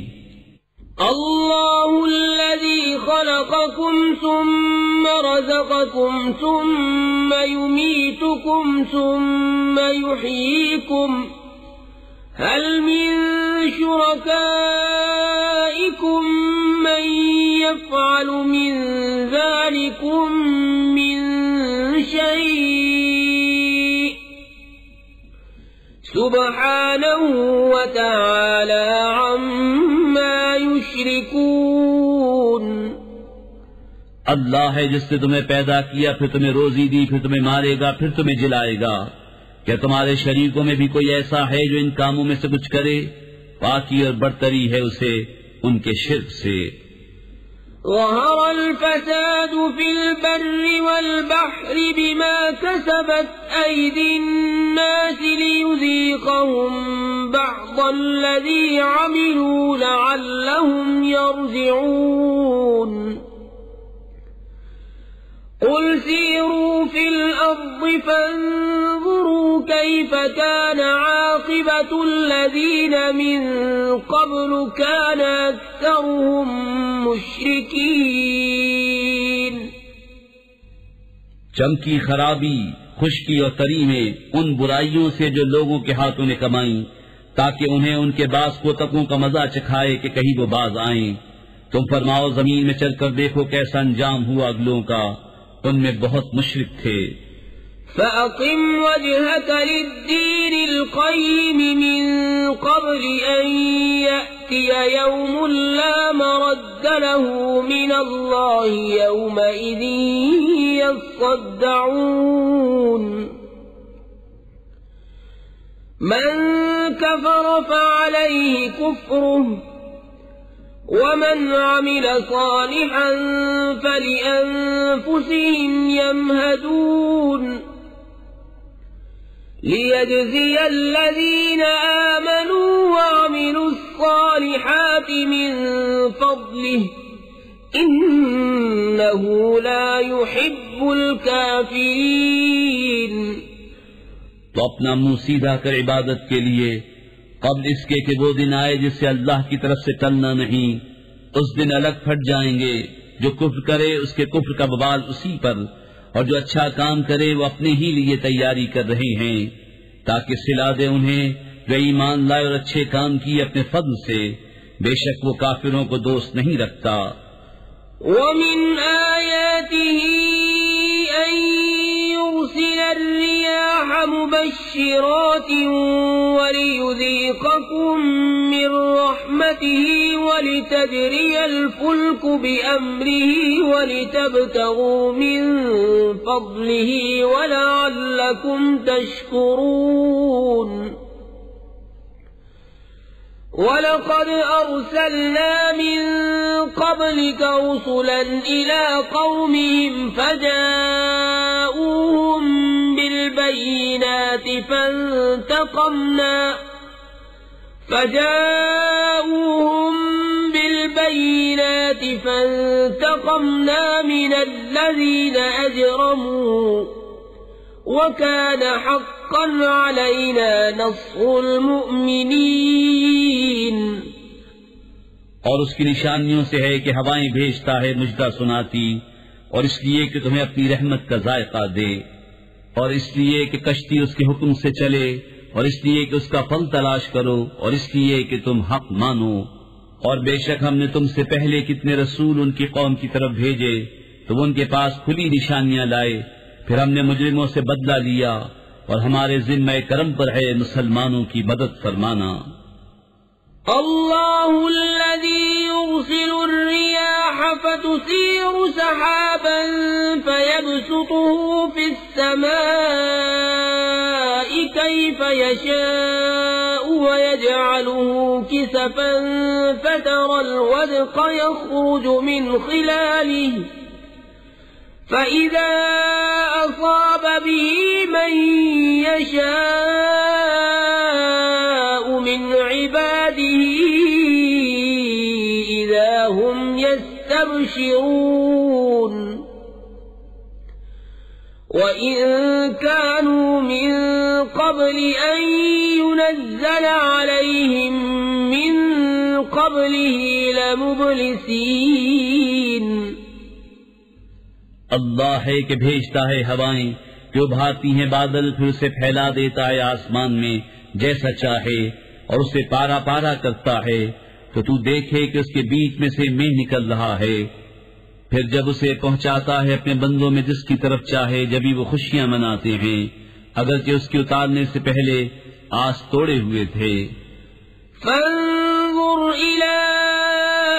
الله الذي خلقكم ثم رزقكم ثم يميتكم ثم يحييكم هل من شركائكم من يفعل من ذلكم من شيء سبحانه وتعالى عما يشركون. اللہ ہے جس نے تمہیں پیدا کیا، پھر تمہیں روزی دی، پھر تمہیں مارے گا، پھر تمہیں جلائے گا. کیا تمہارے شریکوں میں بھی کوئی ایسا ہے جو ان کاموں میں سے کچھ کرے؟ پاکی اور برتری ہے اسے ان کے شرک سے. ظهر الفساد في البر والبحر بما كسبت أيدي الناس ليذيقهم بعض الذي عملوا لعلهم يرجعون. قل سيروا في الأرض فانظروا كيف كان عاقبة الذين من قبل كان أكثرهم مشركين. چمکی خرابی، خشکی اور تری میں ان برائیوں سے جو لوگوں کے ہاتھوں نے کمائیں، تاکہ انہیں ان کے بعض کوتکوں کا مزہ چکھائے کہ کہیں وہ باز آئیں. تم فرماؤ زمین میں چل کر دیکھو کیسا انجام ہوا اگلوں کا، ان میں بہت مشرک تھے. فَأَقِمْ وَجْهَكَ لِلدِّينِ الْقَيِّمِ مِنْ قَبْلِ أَنْ يَأْتِيَ يَوْمٌ لَا مَرَدَّ لَهُ مِنَ اللَّهِ يَوْمَئِذٍ يَصَّدَّعُونَ. مَنْ كَفَرَ فَعَلَيْهِ كُفْرُهُ ومن عمل صالحا فلأنفسهم يمهدون. ليجزي الذين آمنوا وعملوا الصالحات من فضله إنه لا يحب الكافرين. تو اپنا منہ سیدھا کر عبادت کے لیے قبل اس کے کہ وہ دن آئے جس سے اللہ کی طرف سے ٹلنا نہیں. اس دن الگ پھٹ جائیں گے. جو کفر کرے اس کے کفر کا وبال اسی پر، اور جو اچھا کام کرے وہ اپنے ہی لیے تیاری کر رہے ہیں تاکہ صلا دے انہیں جو ایمان لائے اور اچھے کام کیے اپنے فضل سے. بے شک وہ کافروں کو دوست نہیں رکھتا. وَمِنْ آيَاتِهِ أَن يُرْسِلَ الرِّيَاحَ مُبَشِّرَاتٍ وَلِيُذِيقَكُم مِّن رَّحْمَتِهِ وَلِتَجْرِيَ الْفُلْكُ بِأَمْرِهِ وَلِتَبْتَغُوا مِن فَضْلِهِ وَلَعَلَّكُمْ تَشْكُرُونَ. وَلَقَدْ أَرْسَلْنَا مِن قَبْلِكَ رُسُلًا إِلَى قَوْمِهِمْ فَجَاءُوهُم بِالْبَيِّنَاتِ فَانْتَقَمْنَا مِنَ الَّذِينَ أَجْرَمُوا وَكَانَ حَقًّا عَلَيْنَا نَصْرُ الْمُؤْمِنِينَ. اور اس کی نشانیوں سے ہے کہ ہوائیں بھیجتا ہے مجدہ سناتی، اور اس لیے کہ تمہیں اپنی رحمت کا ذائقہ دے، اور اس لیے کہ کشتی اس کے حکم سے چلے، اور اس لیے کہ اس کا پھل تلاش کرو، اور اس لیے کہ تم حق مانو. اور بے شک ہم نے تم سے پہلے کتنے رسول ان کی قوم کی طرف بھیجے تو وہ ان کے پاس کھلی نشانیاں لائے. پھر ہم نے مجرموں سے بدلہ لیا، اور ہمارے ذمہ کرم پر ہے مسلمانوں کی مدد فرمانا. الله الذي يرسل الرياح فتثير سحابا فيبسطه في السماء كيف يشاء ويجعله كسفا فترى الودق يخرج من خلاله فإذا أصاب به من يشاء من عباده إذا هم يستبشرون. وإن كانوا من قبل أن ينزل عليهم من قبله مبلسين اللہ ہے کہ بھیجتا ہے ہوائیں جو ابھارتی ہیں بادل، پھر اسے پھیلا دیتا ہے آسمان میں جیسا چاہے اور اسے پارا پارا کرتا ہے، تو تو دیکھے کہ اس کے بیچ میں سے مہ نکل رہا ہے، پھر جب اسے پہنچاتا ہے اپنے بندوں میں جس کی طرف چاہے، جبھی وہ خوشیاں مناتے ہیں اگرچہ اس کے اتارنے سے پہلے آس توڑے ہوئے تھے۔ فانظر إلى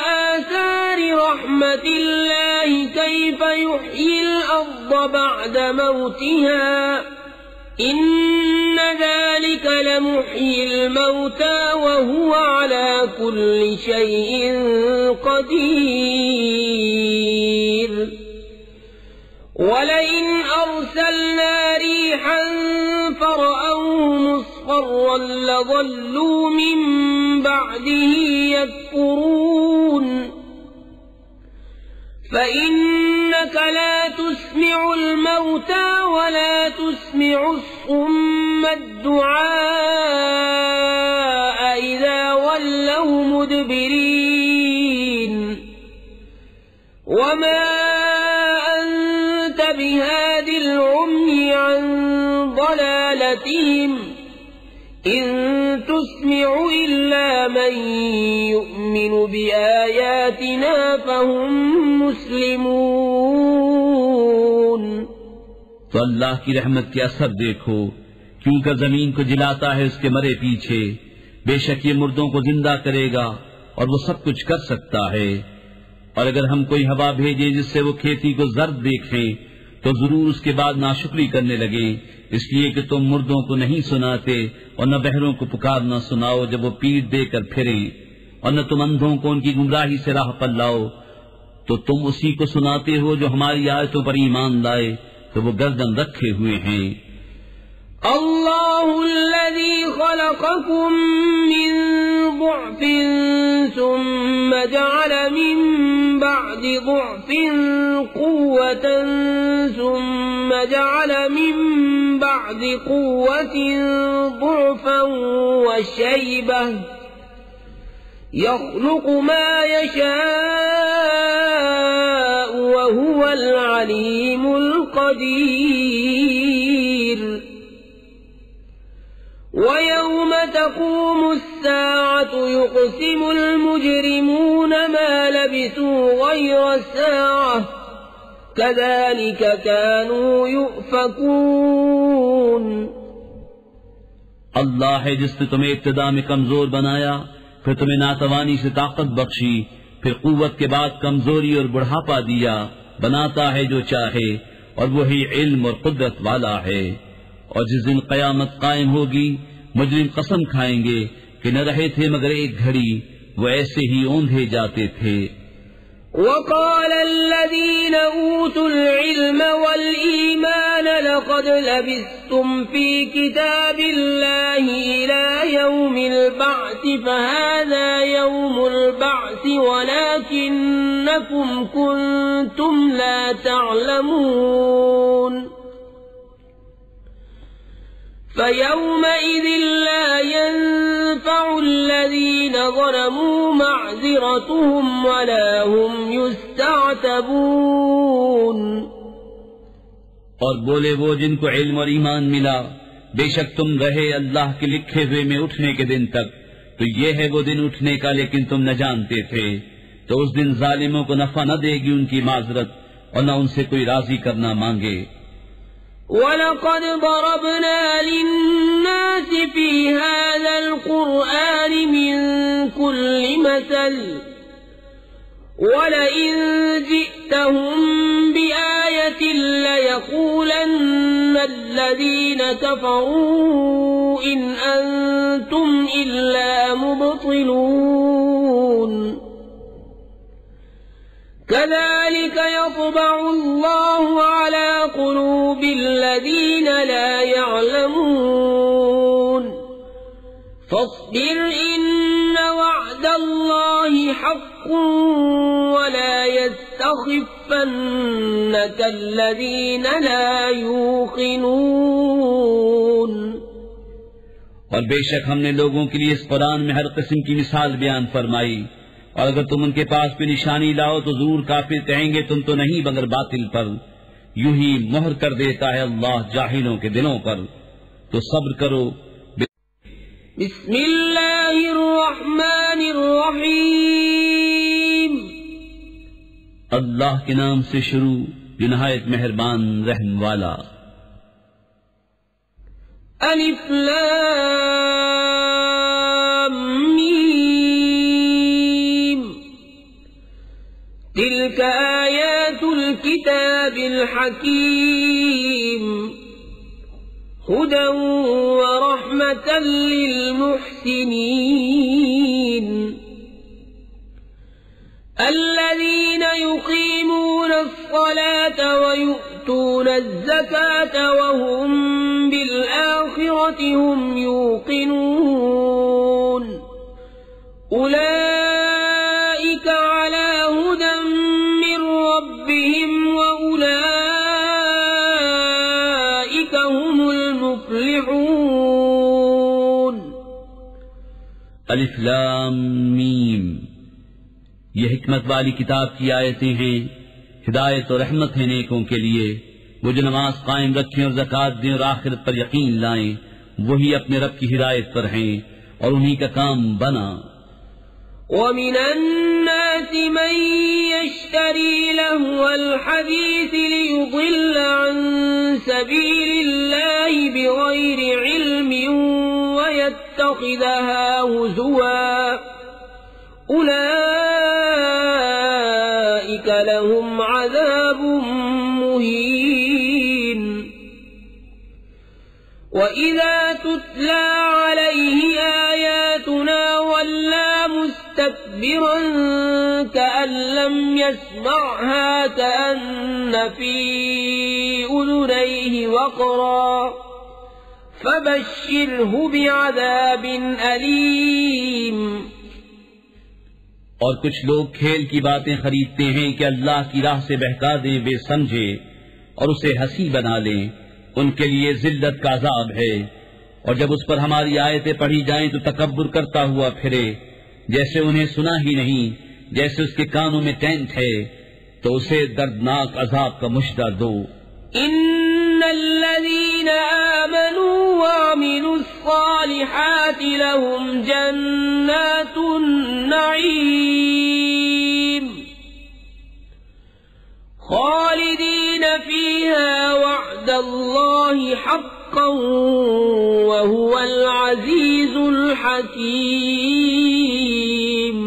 آثار رحمة الله كيف يحيي الأرض بعد موتها إن ذلك لمحيي الموتى وهو على كل شيء قدير ولئن أرسلنا ريحا فرأوه مصفرا لظلوا من بعده يكفرون فإنك لا تسمع الموتى ولا تسمع الصم الدعاء إذا ولوا مدبرين وما أنت بهاد العمي عن ضلالتهم إن تسمع إلا من يؤمن بآياتنا فهم مسلمون۔ تو اللہ کی رحمت کے اثر دیکھو، کیوں کر زمین کو جلاتا ہے اس کے مرے پیچھے، بے شک یہ مردوں کو زندہ کرے گا اور وہ سب کچھ کر سکتا ہے۔ اور اگر ہم کوئی ہوا بھیجیں جس سے وہ کھیتی کو زرد دیکھیں تو ضرور اس کے بعد ناشکری کرنے لگے، اس لیے کہ تم مردوں کو نہیں سناتے اور نہ بہروں کو پکارنا سناؤ جب وہ پیٹ دے کر پھریں، اور نہ تم اندھوں کو ان کی گمراہی سے راہ پر لاؤ، تو تم اسی کو سناتے ہو جو ہماری آیتوں پر ایمان لائے تو وہ گردن رکھے ہوئے ہیں۔ اللہ الذي خلقكم من ضعف ثم جعل من بعد ضعف قوة ثم جعل من بعد قوة ضعفا وشيبة يخلق ما يشاء وهو العليم القدير ويوم تقوم الساعة يقسم المجرمون ما لبثوا غير ساعة كذلك كانوا يؤفكون۔ اللہ ہے جس نے تمہیں ابتدا میں کمزور بنایا، پھر تمہیں ناتوانی سے طاقت بخشی، پھر قوت کے بعد کمزوری اور بڑھاپا دیا، بناتا ہے جو چاہے اور وہی علم اور قدرت والا ہے۔ اور جس دن قیامت قائم ہوگی مجرم قسم کھائیں گے کہ نہ رہے تھے مگر ایک گھڑی، وہ ایسے ہی اوندھے جاتے تھے۔ وقال الذين أوتوا العلم والإيمان لقد لبثتم في كتاب الله إلى يوم البعث فهذا يوم البعث ولكنكم كنتم لا تعلمون فيومئذ لا ينفع الذين ظلموا معذرتهم ولا هم يستعتبون۔ اور بولے وہ جن کو علم اور ایمان ملا، بے شک تم رہے اللہ کے لکھے ہوئے میں اٹھنے کے دن تک، تو یہ ہے وہ دن اٹھنے کا لیکن تم نہ جانتے تھے، تو اس دن ظالموں کو نفع نہ دے گی ان کی معذرت اور نہ ان سے کوئی راضی کرنا مانگے۔ وَلَقَدْ ضَرَبْنَا لِلنَّاسِ فِي هَذَا الْقُرْآنِ مِنْ كُلِّ مَثَلٍ وَلَئِنْ جِئْتَهُمْ بِآيَةٍ لَيَقُولَنَّ الَّذِينَ كَفَرُوا إِنْ أَنْتُمْ إِلَّا مُبْطِلُونَ كذلك يطبع الله على قلوب الذين لا يعلمون فاصبر إن وعد الله حق ولا يستخفنك الذين لا يوقنون۔ اور بے شک ہم نے لوگوں کے لیے اس قرآن میں ہر قسم کی مثال بیان فرمائی، اور اگر تم ان کے پاس کوئی نشانی لاؤ تو ضرور کافر کہیں گے تم تو نہیں مگر باطل پر. یوں ہی مہر کر دیتا ہے اللہ جاہلوں کے دلوں پر. تو صبر کرو. بسم اللہ الرحمن الرحیم. اللہ کے نام سے شروع جو نہایت مہربان رحم والا. الف لام میم. تلك آیات الكتاب الحکیم هدى ورحمة للمحسنين الذين يقيمون الصلاة ويؤتون الزكاة وهم بالآخرة هم يوقنون أولئك على هدى من ربهم وأولئك هم المفلحون. الف لام میم. یہ حکمت والی کتاب کی آیتیں ہیں، ہدایت اور رحمت ہے نیکوں کے لیے. وہ جو نماز قائم رکھیں اور زکوٰۃ دیں اور آخرت پر یقین لائیں وہی اپنے رب کی ہدایت پر ہیں اور انہی کا کام بنا. ومن الناس من يشتري لهو الحديث ليضل عن سبيل الله بغير علم ويتخذها هزوا أولئك لهم عذاب مهين. وإذا تتلى عليه آياتنا ولى مستكبرا كأن لم يسمعها كأن في أذنيه وقرا فبشره بعذاب أليم. اور کچھ لوگ کھیل کی باتیں خریدتے ہیں کہ اللہ کی راہ سے بہکا دیں بے سمجھے اور اسے ہنسی بنا لیں. ان کے لیے ذلت کا عذاب ہے. اور جب اس پر ہماری آیتیں پڑھی جائیں تو تکبر کرتا ہوا پھرے جیسے انہیں سنا ہی نہیں، جیسے اس کے کانوں میں ٹینٹ ہے. تو اسے دردناک عذاب کا مشرہ دو. ان الذين آمنوا وعملوا الصالحات لهم جنات النعيم خالدين فيها وعد الله حقا وهو العزيز الحكيم.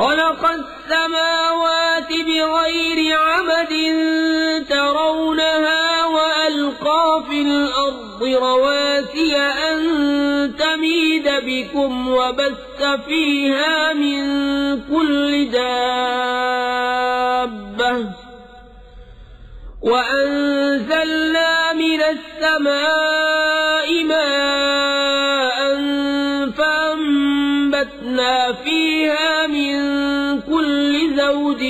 خلق السماوات بغير عمد ترونها وألقى في الأرض رواسي أن تميد بكم وبث فيها من كل دابة وأنزلنا من السماء ماء فأنبتنا فيها من كل زوج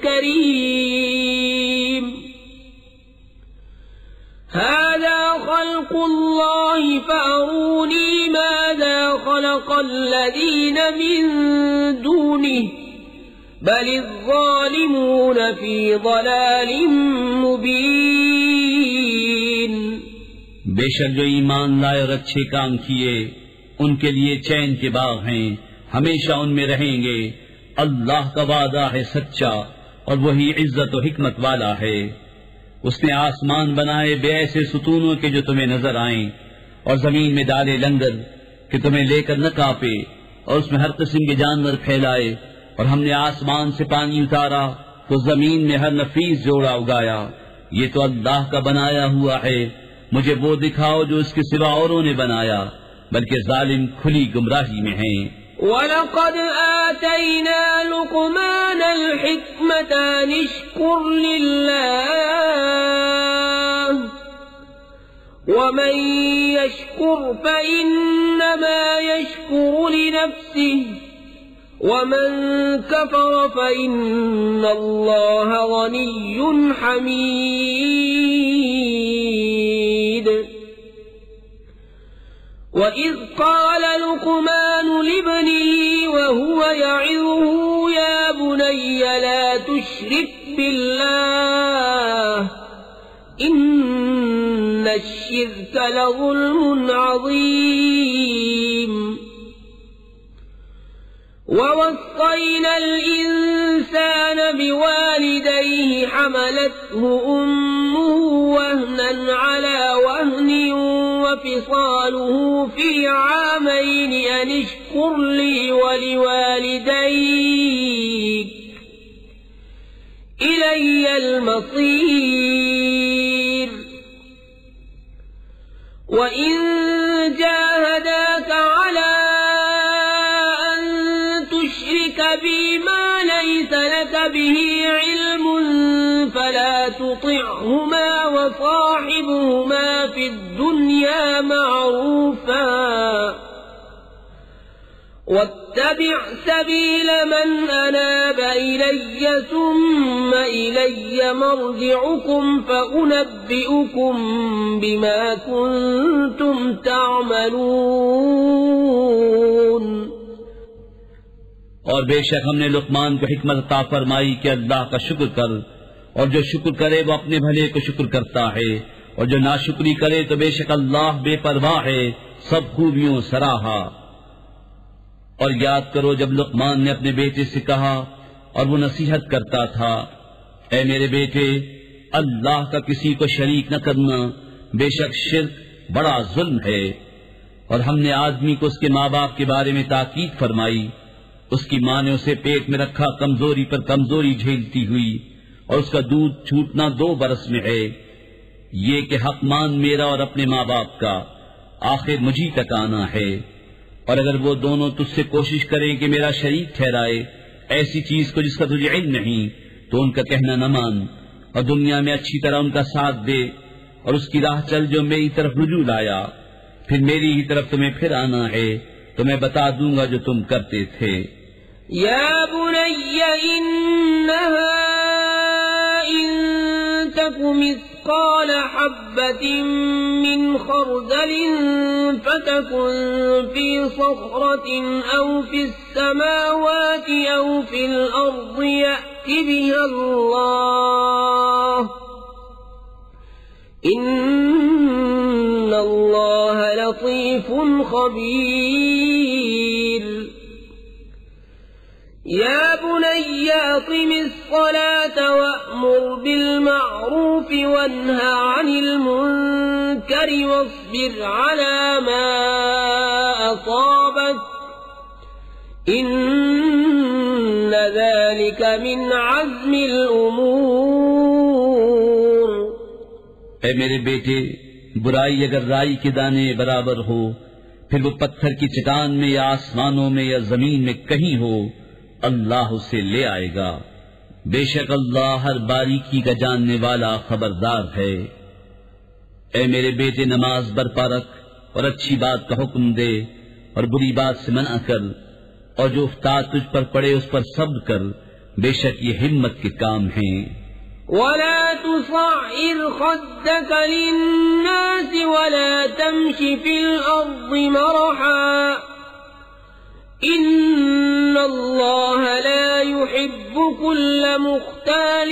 كريم. هذا خلق الله فأروني ماذا خلق الذين من دونه بل الظالمون في ضلال مبين. بے شک جو ایمان لائے اور اچھے کام کیے ان کے لیے چین کے باغ ہیں، ہمیشہ ان میں رہیں گے. اللہ کا وعدہ ہے سچا اور وہی عزت و حکمت والا ہے. اس نے آسمان بنائے بے ایسے ستونوں کے جو تمہیں نظر آئیں اور زمین میں ڈالے لنگر کہ تمہیں لے کر نہ کانپے اور اس میں ہر قسم کے جانور پھیلائے. اور ہم نے آسمان سے پانی اتارا تو زمین میں ہر نفیس جوڑا اگایا. یہ تو اللہ کا بنایا ہوا ہے، مجھے وہ دکھاؤ جو اس کے سوا اوروں نے بنایا، بلکہ ظالم کھلی گمراہی میں ہیں. وَلَقَدْ آتَيْنَا لُقْمَانَ الْحِكْمَةَ أَنِ اشْكُرْ لِلَّهِ وَمَن يَشْكُرْ فَإِنَّمَا يَشْكُرُ لِنَفْسِهِ وَمَن كَفَرَ فَإِنَّ اللَّهَ غَنِيٌّ حَمِيدٌ. وَإِذْ قَالَ لُقْمَانُ لِابْنِهِ وَهُوَ يَعِظُهُ يَا بُنَيَّ لَا تُشْرِكْ بِاللَّهِ إِنَّ الشِّرْكَ لَظُلْمٌ عَظِيمٌ وَوَصَّيْنَا الْإِنسَانَ بِوَالِدَيْهِ حَمَلَتْهُ أُمُّهُ وَهْنًا عَلَى وَهْنٍ وَفِصَالُهُ فِي عَامَيْنِ أَنِ اشْكُرْ لِي وَلِوَالِدَيْكَ إِلَيَّ الْمَصِيرُ وَإِنْ جَاهَدَاكَ عَلَى بِي مَا لَيْسَ لَكَ بِهِ عِلْمٌ فَلَا تُطِعْهُمَا وَصَاحِبْهُمَا فِي الدُّنْيَا مَعْرُوفًا وَاتَّبِعْ سَبِيلَ مَنْ أَنَابَ إِلَيَّ ثُمَّ إِلَيَّ مَرْجِعُكُمْ فَأُنَبِّئُكُمْ بِمَا كُنْتُمْ تَعْمَلُونَ اور بے شک ہم نے لقمان کو حکمت عطا فرمائی کہ اللہ کا شکر کر، اور جو شکر کرے وہ اپنے بھلے کو شکر کرتا ہے، اور جو ناشکری کرے تو بے شک اللہ بے پرواہ ہے، سب خوبیوں سراہا۔ اور یاد کرو جب لقمان نے اپنے بیٹے سے کہا اور وہ نصیحت کرتا تھا، اے میرے بیٹے، اللہ کا کسی کو شریک نہ کرنا، بے شک شرک بڑا ظلم ہے۔ اور ہم نے آدمی کو اس کے ماں باپ کے بارے میں تاکید فرمائی، اس کی ماں نے اسے پیٹ میں رکھا کمزوری پر کمزوری جھیلتی ہوئی، اور اس کا دودھ چھوٹنا 2 برس میں ہے، یہ کہ حق مان میرا اور اپنے ماں باپ کا، آخر مجھی تک آنا ہے۔ اور اگر وہ دونوں تجھ سے کوشش کریں کہ میرا شریک ٹھہرائے ایسی چیز کو جس کا تجھے علم نہیں، تو ان کا کہنا نہ مان، اور دنیا میں اچھی طرح ان کا ساتھ دے، اور اس کی راہ چل جو میری طرف رجوع لایا، پھر میری ہی طرف تمہیں پھر آنا ہے تو میں بتا دوں گا جو تم کرتے تھے۔ یا بنی انہا ان تک مثقال حبة من خردل فتكن في صخرة أو في السماوات أو في الأرض يأت بها الله إن الله لطيف خبير يا بني أقم الصلاة وأمر بالمعروف وانه عن المنكر واصبر على ما أصابك إن ذلك من عزم الأمور۔ اے میرے بیٹے، برائی اگر رائی کے دانے برابر ہو، پھر وہ پتھر کی چٹان میں یا آسمانوں میں یا زمین میں کہیں ہو، اللہ اسے لے آئے گا، بے شک اللہ ہر باریکی کا جاننے والا خبردار ہے۔ اے میرے بیٹے، نماز برپا رکھ اور اچھی بات کا حکم دے اور بری بات سے منع کر، اور جو افتاد تجھ پر پڑے اس پر صبر کر، بے شک یہ ہمت کے کام ہیں۔ ولا تصعر خدك للناس ولا تمش في الأرض مرحا إن الله لا يحب كل مختال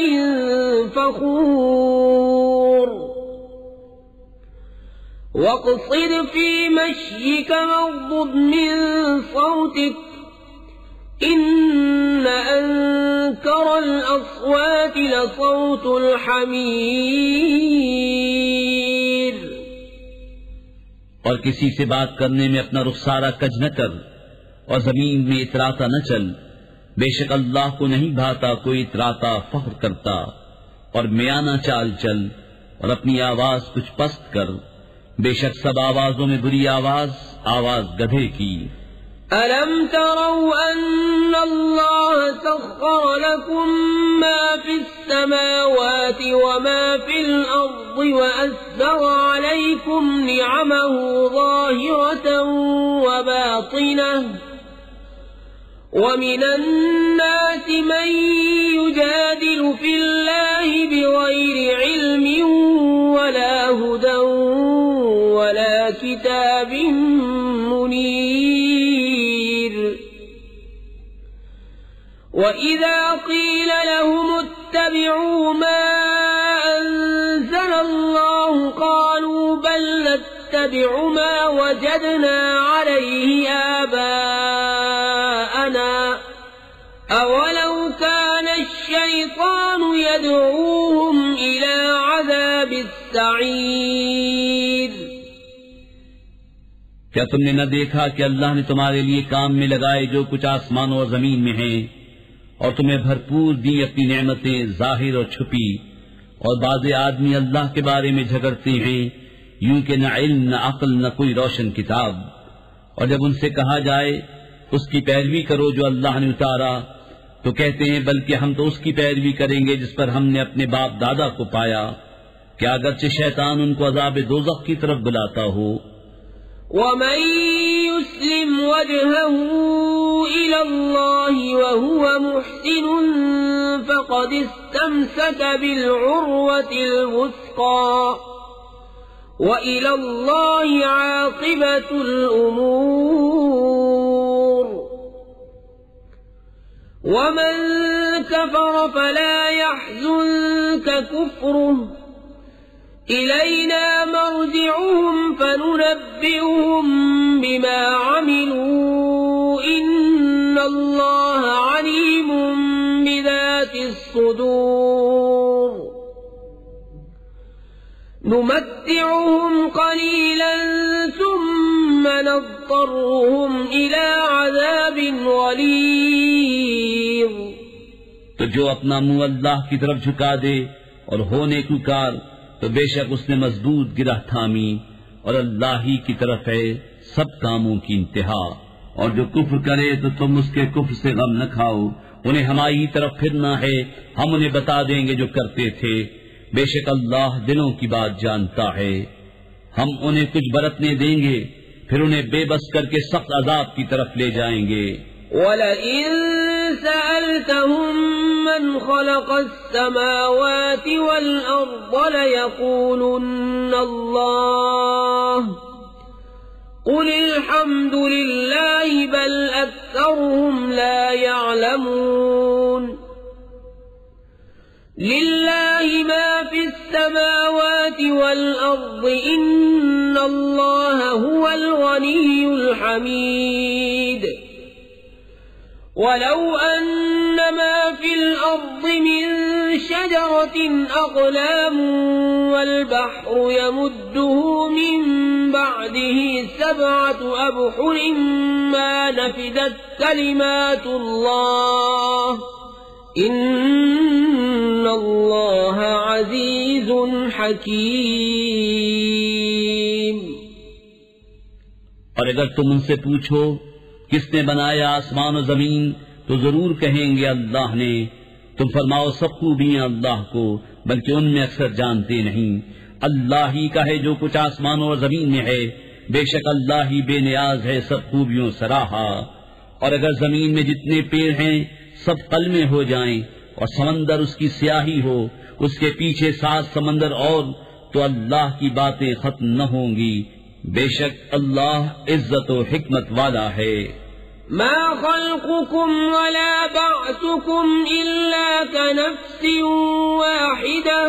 فخور واقصد في مشيك واغضض من صوتك إن أنكر الأصوات لصوت الحمير۔ اور کسی سے بات کرنے میں اپنا رخسارہ کج نہ کر اور زمین میں اتراتا نہ چل، بے شک اللہ کو نہیں بھاتا کوئی اتراتا فخر کرتا۔ اور میانہ چال چل اور اپنی آواز کچھ پست کر، بے شک سب آوازوں میں بری آواز گدھے کی۔ أَلَمْ تَرَوْا أَنَّ اللَّهَ سَخَّرَ لَكُم مَّا فِي السَّمَاوَاتِ وَمَا فِي الْأَرْضِ وَأَسْبَغَ عَلَيْكُمْ نِعَمَهُ ظَاهِرَةً وَبَاطِنَةً وَمِنَ النَّاسِ مَن يُجَادِلُ فِي اللَّهِ بِغَيْرِ عِلْمٍ وَلَا هُدًى وَلَا كتاب منير وإذا قيل لهم اتبعوا ما أنزل الله قالوا بل نتبع ما وجدنا عليه آباءنا أولو كان الشيطان يدعوهم إلى عذاب السعير کیا تم نے نہ دیکھا کہ اللہ نے تمہارے لیے کام میں لگائے جو کچھ آسمانوں اور زمین میں ہیں اور تمہیں بھرپور دی اپنی نعمتیں ظاہر اور چھپی، اور بعض آدمی اللہ کے بارے میں جھگڑتے ہیں یوں کہ نہ علم نہ عقل نہ کوئی روشن کتاب، اور جب ان سے کہا جائے اس کی پیروی کرو جو اللہ نے اتارا تو کہتے ہیں بلکہ ہم تو اس کی پیروی کریں گے جس پر ہم نے اپنے باپ دادا کو پایا، کہ اگرچہ شیطان ان کو عذاب دوزخ کی طرف بلاتا ہو۔ ومن يسلم وجهه إلى الله وهو محسن فقد استمسك بالعروة الوثقى وإلى الله عاقبة الأمور ومن كفر فلا يحزنك كفره إلينا مرجعهم فننبئهم بما عملوا إن الله عليم بذات الصدور نمتعهم قليلا ثم نضطرهم إلى عذاب غليظ۔ تو جو اپنا منہ اللہ کی طرف جھکا دے اور ہونے کو کار تو بے شک اس نے مضبوط گرہ تھامی، اور اللہ ہی کی طرف ہے سب کاموں کی انتہا۔ اور جو کفر کرے تو تم اس کے کفر سے غم نہ کھاؤ، انہیں ہماری طرف پھرنا ہے، ہم انہیں بتا دیں گے جو کرتے تھے، بے شک اللہ دلوں کی بات جانتا ہے۔ ہم انہیں کچھ برتنے دیں گے، پھر انہیں بے بس کر کے سخت عذاب کی طرف لے جائیں گے۔ وَلَئِن سَأَلْتَهُم مَّنْ خَلَقَ السَّمَاوَاتِ وَالْأَرْضَ لَيَقُولُنَّ اللَّهُ قُلِ الْحَمْدُ لِلَّهِ بَلْ أَكْثَرُهُمْ لَا يَعْلَمُونَ لِلَّهِ مَا فِي السَّمَاوَاتِ وَالْأَرْضِ إِنَّ اللَّهَ هُوَ الْغَنِيُّ الْحَمِيدُ وَلَوْ أَنَّ مَا فِي الْأَرْضِ مِن شَجَرَةٍ أَقْلَامٌ وَالْبَحْرُ يَمُدُّهُ مِن بَعْدِهِ 7 أَبْحُرٍ مَّا نَفِدَتْ كَلِمَاتُ اللَّهِ إِنَّ اللَّهَ عَزِيزٌ حَكِيمٌ۔ اور اگر تم ان سے پوچھو کس نے بنایا آسمان و زمین تو ضرور کہیں گے اللہ نے، تم فرماؤ سب خوبیاں اللہ کو، بلکہ ان میں اکثر جانتے نہیں۔ اللہ ہی کا ہے جو کچھ آسمانوں اور زمین میں ہے، بے شک اللہ ہی بے نیاز ہے سب خوبیوں سراہا۔ اور اگر زمین میں جتنے پیڑ ہیں سب قلمیں ہو جائیں اور سمندر اس کی سیاہی ہو، اس کے پیچھے 7 سمندر اور، تو اللہ کی باتیں ختم نہ ہوں گی، بے شک اللہ عزت و حکمت والا ہے۔ ما خلقكم ولا بعثكم إلا كنفس واحدة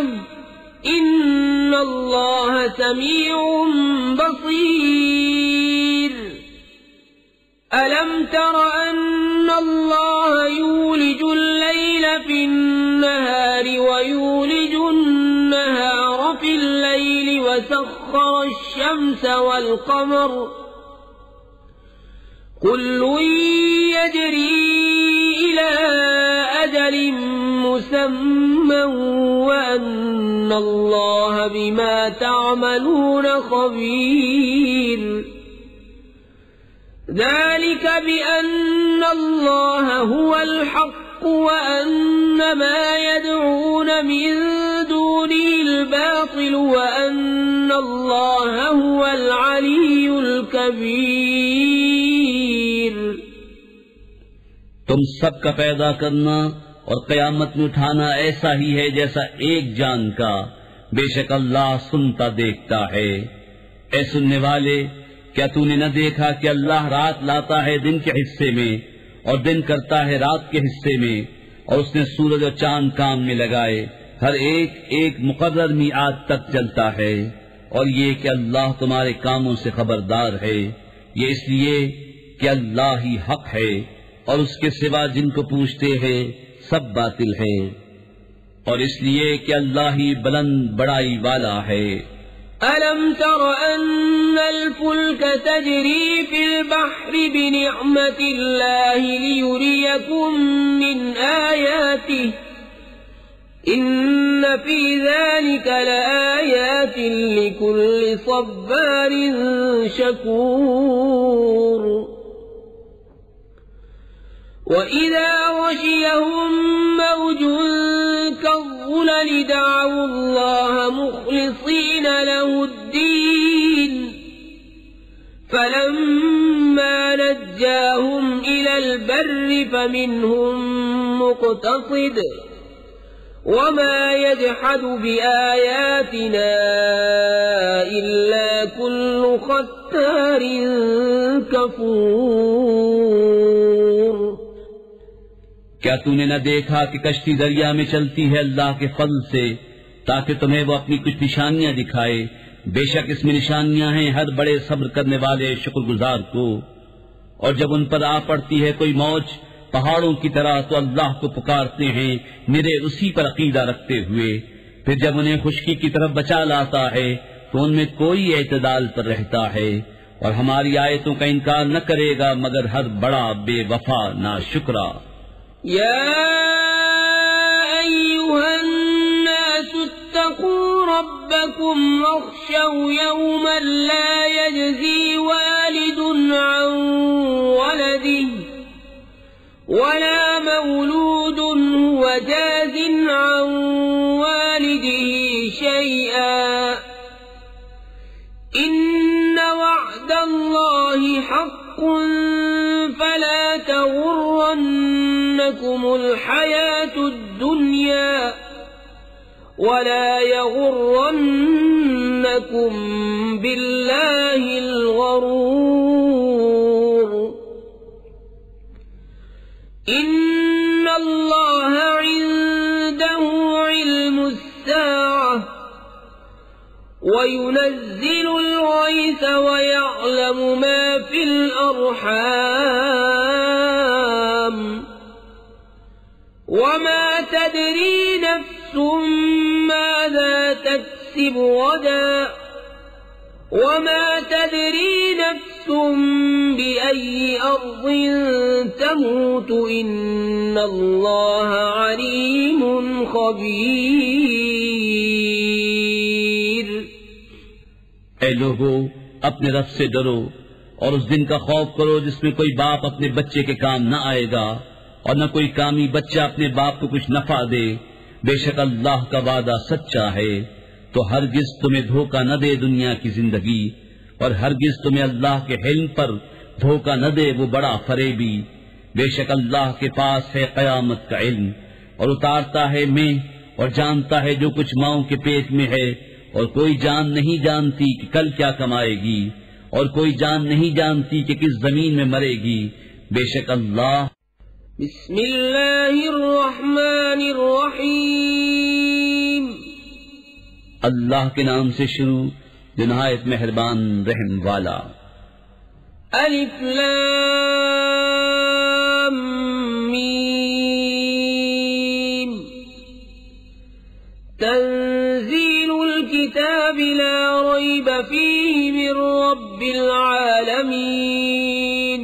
إن الله سميع بصير ألم تر أن الله يولج الليل في النهار ويولج النهار في الليل وسخر الشمس والقمر كل يجري إلى أجل مسمى وأن الله بما تعملون خبير ذلك بأن الله هو الحق وأن ما يدعون من دونه الباطل وأن الله هو العلي الكبير۔ تم سب کا پیدا کرنا اور قیامت میں اٹھانا ایسا ہی ہے جیسا ایک جان کا، بے شک اللہ سنتا دیکھتا ہے۔ اے سننے والے، کیا تو نے نہ دیکھا کہ اللہ رات لاتا ہے دن کے حصے میں اور دن کرتا ہے رات کے حصے میں، اور اس نے سورج اور چاند کام میں لگائے، ہر ایک ایک مقرر میعاد تک چلتا ہے، اور یہ کہ اللہ تمہارے کاموں سے خبردار ہے، یہ اس لیے کہ اللہ ہی حق ہے اور اس کے سوا جن کو پوچھتے ہیں سب باطل ہے، اور اس لیے کہ اللہ ہی بلند بڑائی والا ہے۔ أَلَمْ تَرَ أَنَّ الْفُلْكَ تَجْرِي فِي الْبَحْرِ بِنِعْمَةِ اللَّهِ لِيُرِيَكُم مِّنْ آيَاتِهِ إِنَّ فِي ذَلِكَ لَآيَاتٍ لِكُلِّ صَبَّارٍ شَكُورٍ وَإِذَا غَشِيَهُم مَّوْجٌ كَالظُّلَلِ دَعَوُا اللَّهَ مُخْلِصِينَ لَهُ الدِّينَ فَلَمَّا نَجَّاهُمْ إِلَى الْبَرِّ فَمِنْهُم مُّقْتَصِدٌ وَمَا يَجْحَدُ بِآيَاتِنَا إِلَّا كُلُّ خَتَّارٍ كَفُورٍ۔ کیا تو نے نہ دیکھا کہ کشتی دریا میں چلتی ہے اللہ کے فضل سے تاکہ تمہیں وہ اپنی کچھ نشانیاں دکھائے؟ بے شک اس میں نشانیاں ہیں ہر بڑے صبر کرنے والے شکر گزار کو۔ اور جب ان پر آ پڑتی ہے کوئی موج پہاڑوں کی طرح تو اللہ کو پکارتے ہیں نرے اسی پر عقیدہ رکھتے ہوئے، پھر جب انہیں خشکی کی طرف بچا لاتا ہے تو ان میں کوئی اعتدال پر رہتا ہے، اور ہماری آیتوں کا انکار نہ کرے گا مگر ہر بڑا بے وفا ناشکرا۔ يا أيها الناس اتقوا ربكم واخشوا يوما لا يجزي والد عن ولده ولا مولود هو جاز عن والده شيئا إن وعد الله حق فلا تغرنكم الحياة الدنيا ولا يغرنكم بالله الغرور إن الله عنده علم الساعة وينزل الغيث ويعلم ما في الأرحام وما تدري نفس ماذا تكسب غدا وما تدري نفس بأي أرض تموت إن الله عليم خبير۔ اے لوگو، اپنے رب سے ڈرو اور اس دن کا خوف کرو جس میں کوئی باپ اپنے بچے کے کام نہ آئے گا اور نہ کوئی کامی بچہ اپنے باپ کو کچھ نفع دے۔ بے شک اللہ کا وعدہ سچا ہے، تو ہرگز تمہیں دھوکہ نہ دے دنیا کی زندگی، اور ہرگز تمہیں اللہ کے علم پر دھوکہ نہ دے وہ بڑا فریبی۔ بے شک اللہ کے پاس ہے قیامت کا علم، اور اتارتا ہے میں اور جانتا ہے جو کچھ ماؤں کے پیٹ میں ہے، اور کوئی جان نہیں جانتی کہ کل کیا کمائے گی، اور کوئی جان نہیں جانتی کہ کس زمین میں مرے گی۔ بے شک اللہ۔ بسم اللہ الرحمن الرحیم۔ اللہ کے نام سے شروع جو نہایت مہربان رحم والا۔ الف لام میم۔ تنزیل الكتاب لا ریب فیہ من رب العالمین۔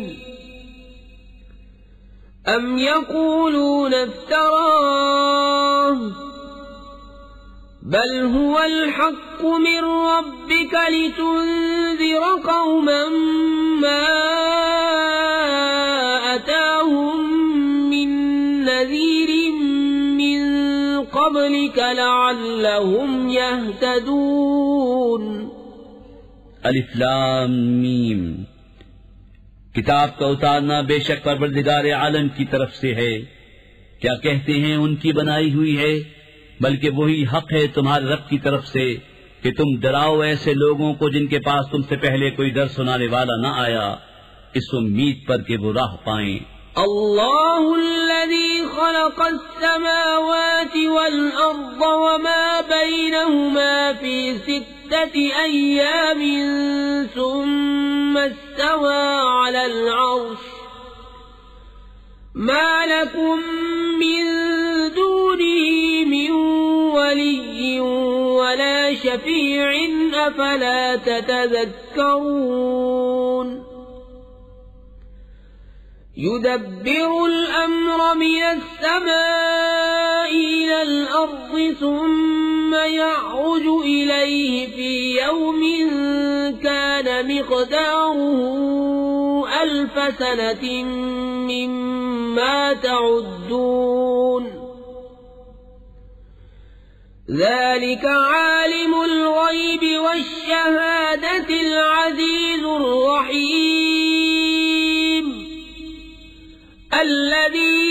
ام یقولون افتراه بل هو الحق من ربك لتنذر قوما ما أتاهم من نذير من قبلك لعلهم يهتدون۔ الف لام میم۔ کتاب کا اتارنا بے شک پروردگار عالم کی طرف سے ہے۔ کیا کہتے ہیں ان کی بنائی ہوئی ہے؟ بلکہ وہی حق ہے تمہارے رب کی طرف سے کہ تم ڈراؤ ایسے لوگوں کو جن کے پاس تم سے پہلے کوئی ڈر سنانے والا نہ آیا، اس امید پر کہ وہ راہ پائیں۔ اللہ الذی خلق السماوات والارض وما بینہما فی 6 ایام ثم استوى على العرش ما لکم من دونه من ولی ولا شفیع افلا تتذکرون يدبر الأمر من السماء إلى الأرض ثم يعرج إليه في يوم كان مقداره 1000 سنة مما تعدون ذلك عالم الغيب والشهادة العزيز الرحيم الذي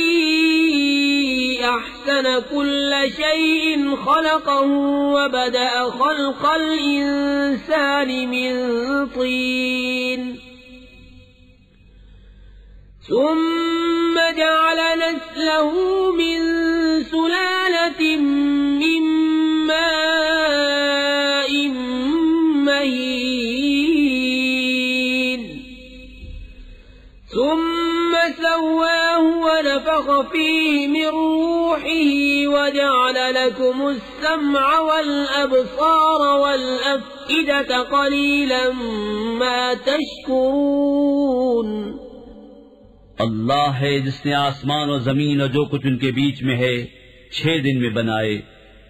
أحسن كل شيء خلقه وبدأ خلق الإنسان من طين ثم جعل نسله من سلالة من ماء مهين ثم سواه ونفخ فيه من روحه وجعل لكم السمع والأبصار والأفئدة قليلا ما تشكرون۔ اللہ ہے جس نے آسمان و زمین اور جو کچھ ان کے بیچ میں ہے 6 دن میں بنائے،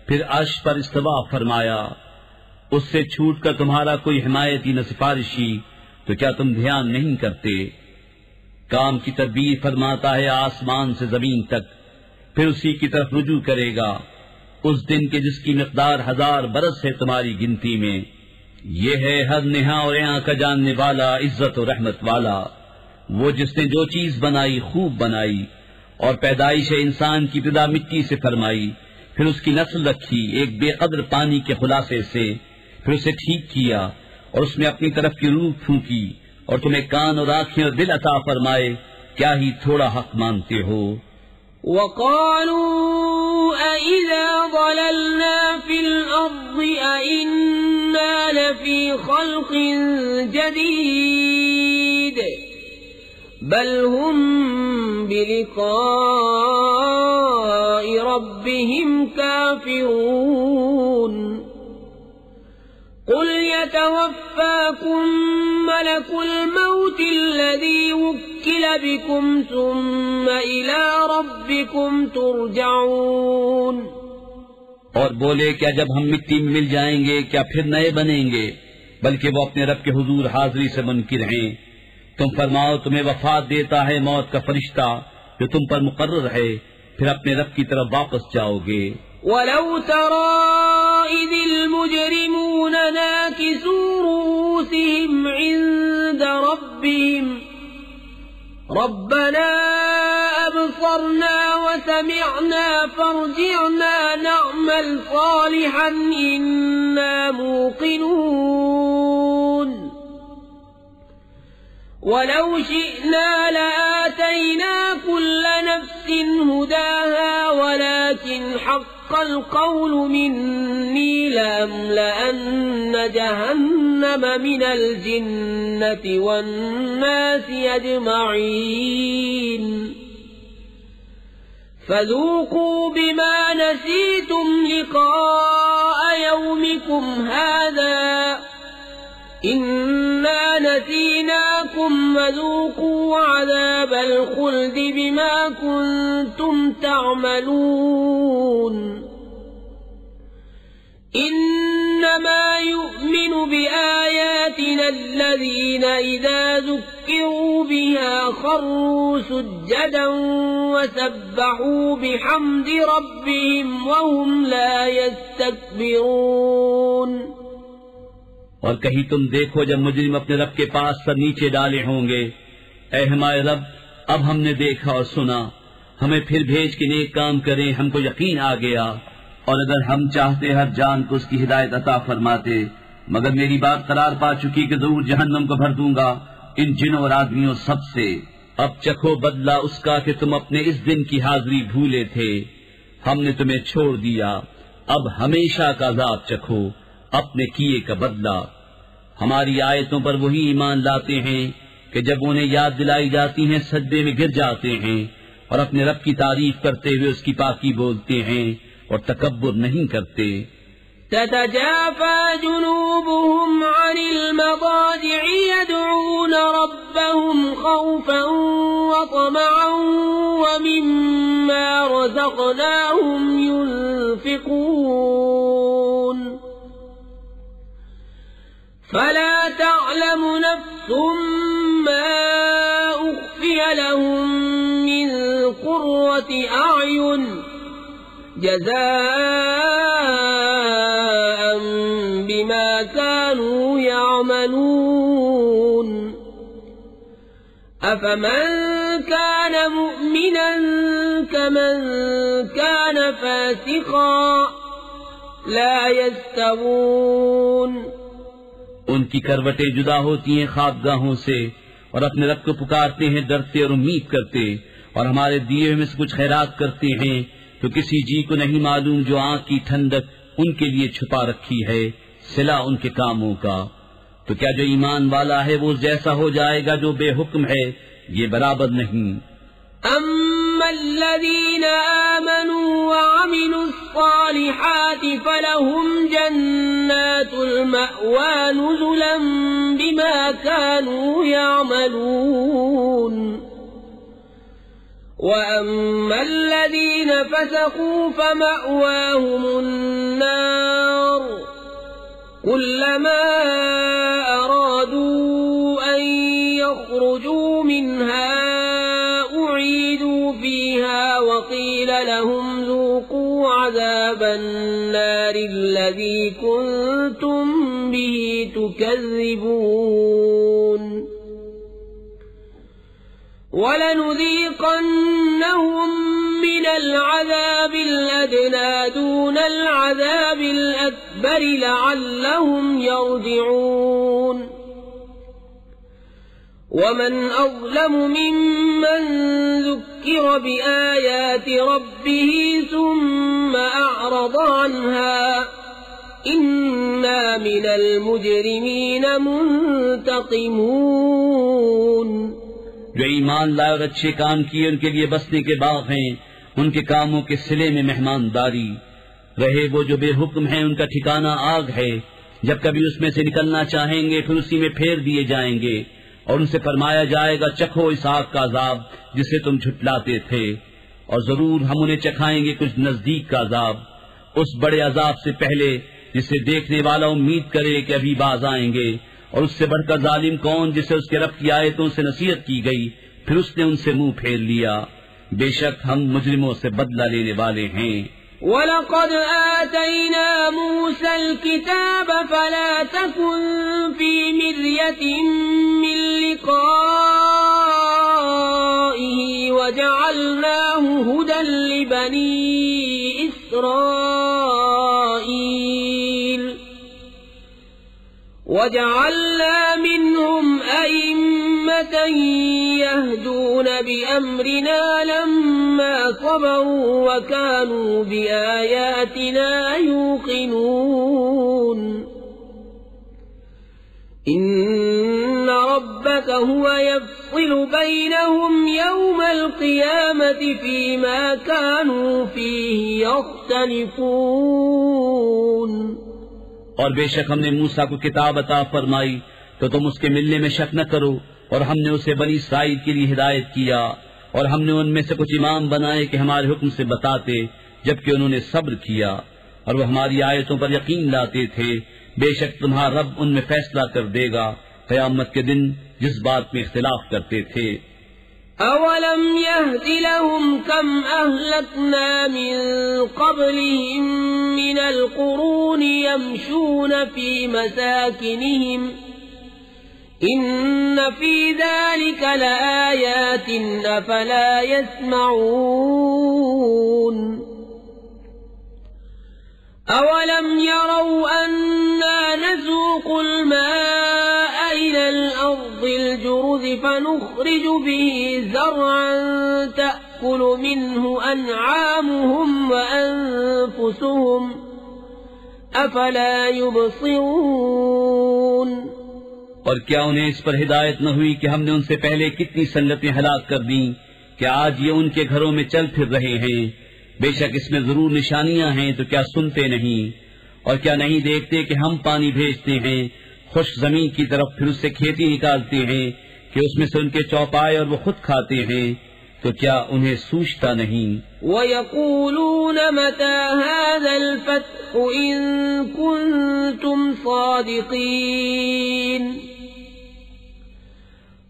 پھر عرش پر استوا فرمایا، اس سے چھوٹ کر تمہارا کوئی حمایتی نہ سفارشی، تو کیا تم دھیان نہیں کرتے؟ کام کی تدبیر فرماتا ہے آسمان سے زمین تک، پھر اسی کی طرف رجوع کرے گا اس دن کے جس کی مقدار 1000 برس ہے تمہاری گنتی میں۔ یہ ہے حد نہا اور یہاں کا جاننے والا، عزت و رحمت والا، وہ جس نے جو چیز بنائی خوب بنائی، اور پیدائش انسان کی ابتدا مٹی سے فرمائی، پھر اس کی نسل رکھی ایک بے قدر پانی کے خلاصے سے، پھر اسے ٹھیک کیا اور اس میں اپنی طرف کی روح پھونکی، اور تمہیں کان اور آنکھیں اور دل عطا فرمائے، کیا ہی تھوڑا حق مانتے ہو۔ وَقَالُوا أَإِذَا ضَلَلْنَا فِي الْأَرْضِ أَإِنَّا لَفِي خَلْقٍ جَدِيدٍ بَلْ هُمْ بِلِقَاءِ رَبِّهِمْ كَافِرُونَ قُلْ يَتَوَفَّاكُمْ مَلَكُ الْمَوْتِ الَّذِي وُكِّلَ بِكُمْ ثُمَّ إِلَى رَبِّكُمْ تُرْجَعُونَ۔ اور بولے کیا جب ہم مٹی میں مل جائیں گے کیا پھر نئے بنیں گے؟ بلکہ وہ اپنے رب کے حضور حاضری سے منکر ہیں۔ تم فرماؤ تمہیں وفات دیتا ہے موت کا فرشتہ جو تم پر مقرر ہے، پھر اپنے رب کی طرف واپس جاؤ گے۔ وَلَوْ تَرَىٰ إِذِ الْمُجْرِمُونَ نَاكِسُو رُءُوسِهِمْ عِندَ رَبِّهِمْ رَبَّنَا أَبْصَرْنَا وَسَمِعْنَا فَارْجِعْنَا نَعْمَلْ صَالِحًا إِنَّا مُوقِنُونَ وَلَوْ شِئْنَا لَآتَيْنَا كُلَّ نَفْسٍ هُدَاهَا وَلَكِنْ حَقَّ الْقَوْلُ مِنِّي لَأَمْلَأَنَّ جَهَنَّمَ مِنَ الْجِنَّةِ وَالنَّاسِ أَجْمَعِينَ فَذُوقُوا بِمَا نَسِيتُمْ لِقَاءَ يَوْمِكُمْ هَذَا إِنَّا نَسِينَاكُمْ وَذُوقُوا عَذَابَ الْخُلْدِ بِمَا كُنتُمْ تَعْمَلُونَ إِنَّمَا يُؤْمِنُ بِآيَاتِنَا الَّذِينَ إِذَا ذُكِّرُوا بِهَا خَرُّوا سُجَّدًا وَسَبَّحُوا بِحَمْدِ رَبِّهِمْ وَهُمْ لَا يَسْتَكْبِرُونَ۔ اور کہیں تم دیکھو جب مجرم اپنے رب کے پاس سر نیچے ڈالے ہوں گے، اے ہمارے رب اب ہم نے دیکھا اور سنا، ہمیں پھر بھیج کے نیک کام کریں، ہم کو یقین آ گیا، اور اگر ہم چاہتے ہر جان کو اس کی ہدایت عطا فرماتے، مگر میری بات قرار پا چکی کہ ضرور جہنم کو بھر دوں گا ان جنوں اور آدمیوں سب سے۔ اب چکھو بدلہ اس کا کہ تم اپنے اس دن کی حاضری بھولے تھے، ہم نے تمہیں چھوڑ دیا، اب ہمیشہ کا عذاب چکھو، اپنے کیے کا بدلہ۔ ہماری آیتوں پر وہی ایمان لاتے ہیں کہ جب انہیں یاد دلائی جاتی ہیں سجدے میں گر جاتے ہیں اور اپنے رب کی تعریف کرتے ہوئے اس کی پاکی بولتے ہیں اور تکبر نہیں کرتے۔ تتجافى جنوبهم عن المضاجع يدعون ربهم خوفا وطمعا ومما رزقناهم ينفقون فلا تعلم نفس ما أخفي لهم من قرة أعين جزاء بما كانوا يعملون أفمن كان مؤمنا كمن كان فاسقا لا يستوون۔ ان کی کروٹیں جدا ہوتی ہیں خوابگاہوں سے اور اپنے رب کو پکارتے ہیں ڈرتے اور امید کرتے، اور ہمارے دیے میں سے کچھ خیرات کرتے ہیں تو کسی جی کو نہیں معلوم جو آنکھ کی ٹھنڈک ان کے لیے چھپا رکھی ہے صلہ ان کے کاموں کا۔ تو کیا جو ایمان والا ہے وہ جیسا ہو جائے گا جو بے حکم ہے؟ یہ برابر نہیں۔ أما الذين آمنوا وعملوا الصالحات فلهم جنات المأوى نزلا بما كانوا يعملون وأما الذين فسقوا فمأواهم النار كلما أرادوا أن يخرجوا منها أعيدوا فيها وقيل لهم ذوقوا عذاب النار الذي كنتم به تكذبون وَلَنُذِيقَنَّهُم مِّنَ الْعَذَابِ الْأَدْنَىٰ دُونَ الْعَذَابِ الْأَكْبَرِ لَعَلَّهُمْ يَرْجِعُونَ وَمَنْ أَظْلَمُ مِمَّن ذُكِّرَ بِآيَاتِ رَبِّهِ ثُمَّ أَعْرَضَ عَنْهَا إِنَّا مِنَ الْمُجْرِمِينَ مُنتَقِمُونَ۔ جو ایمان لائے اور اچھے کام کیے ان کے لیے بسنے کے باغ ہیں، ان کے کاموں کے صلے میں مہمانداری رہے۔ وہ جو بے حکم ہیں ان کا ٹھکانہ آگ ہے، جب کبھی اس میں سے نکلنا چاہیں گے پھر اسی میں پھیر دیے جائیں گے، اور ان سے فرمایا جائے گا چکھو اس آگ کا عذاب جسے تم جھٹلاتے تھے، اور ضرور ہم انہیں چکھائیں گے کچھ نزدیک کا عذاب، اس بڑے عذاب سے پہلے جسے دیکھنے والا امید کرے کہ ابھی باز آئیں گے۔ اور اس سے بڑھ کر ظالم کون جسے اس کے رب کی آیتوں سے نصیحت کی گئی پھر اس نے ان سے منہ پھیر لیا۔ بے شک ہم مجرموں سے بدلہ لینے والے ہیں۔ وَلَقَدْ آتَيْنَا مُوسَى الْكِتَابَ فَلَا تَكُنْ فِي مِرْيَةٍ مِّن لِقَائِهِ وَجَعَلْنَاهُ هُدًى لِّبَنِي إِسْرَائِيلَ وَجَعَلْنَا مِنْهُمْ أَئِمَّةً يَهْدُونَ بِأَمْرِنَا لَمَّا صَبَرُوا وَكَانُوا بِآيَاتِنَا يُوقِنُونَ إِنَّ رَبَّكَ هُوَ يَفْصِلُ بَيْنَهُمْ يَوْمَ الْقِيَامَةِ فِيمَا كَانُوا فِيهِ يَخْتَلِفُونَ۔ اور بے شک ہم نے موسیٰ کو کتاب عطا فرمائی تو تم اس کے ملنے میں شک نہ کرو، اور ہم نے اسے بنی اسرائیل کے لیے ہدایت کیا، اور ہم نے ان میں سے کچھ امام بنائے کہ ہمارے حکم سے بتاتے، جبکہ انہوں نے صبر کیا اور وہ ہماری آیتوں پر یقین لاتے تھے۔ بے شک تمہارا رب ان میں فیصلہ کر دے گا قیامت کے دن جس بات میں اختلاف کرتے تھے۔ أَوَلَمْ يَهْدِ لَهُمْ كَمْ أَهْلَكْنَا مِنْ قَبْلِهِمْ مِنَ الْقُرُونِ يَمْشُونَ فِي مَسَاكِنِهِمْ إِنَّ فِي ذَلِكَ لَآيَاتٍ أَفَلَا يَسْمَعُونَ أولم يروا أنا نسوق الماء إلى الأرض الجرز فنخرج به زرعا تأكل منه أنعامهم وأنفسهم أفلا يبصرون. اور کیا انہیں اس پر ہدایت نہ ہوئی کہ ہم نے ان سے پہلے کتنی سنتیں ہلاک کر دیں کہ آج یہ ان کے گھروں میں چل پھر رہے ہیں. بے شک اس میں ضرور نشانیاں ہیں، تو کیا سنتے نہیں؟ اور کیا نہیں دیکھتے کہ ہم پانی بھیجتے ہیں خشک زمین کی طرف، پھر اس سے کھیتی نکالتے ہیں کہ اس میں سے ان کے چوپائے اور وہ خود کھاتے ہیں، تو کیا انہیں سوچتا نہیں؟ وَيَقُولُونَ مَتَى هَذَا الْفَتْحُ إِن كُنتُمْ صَادِقِينَ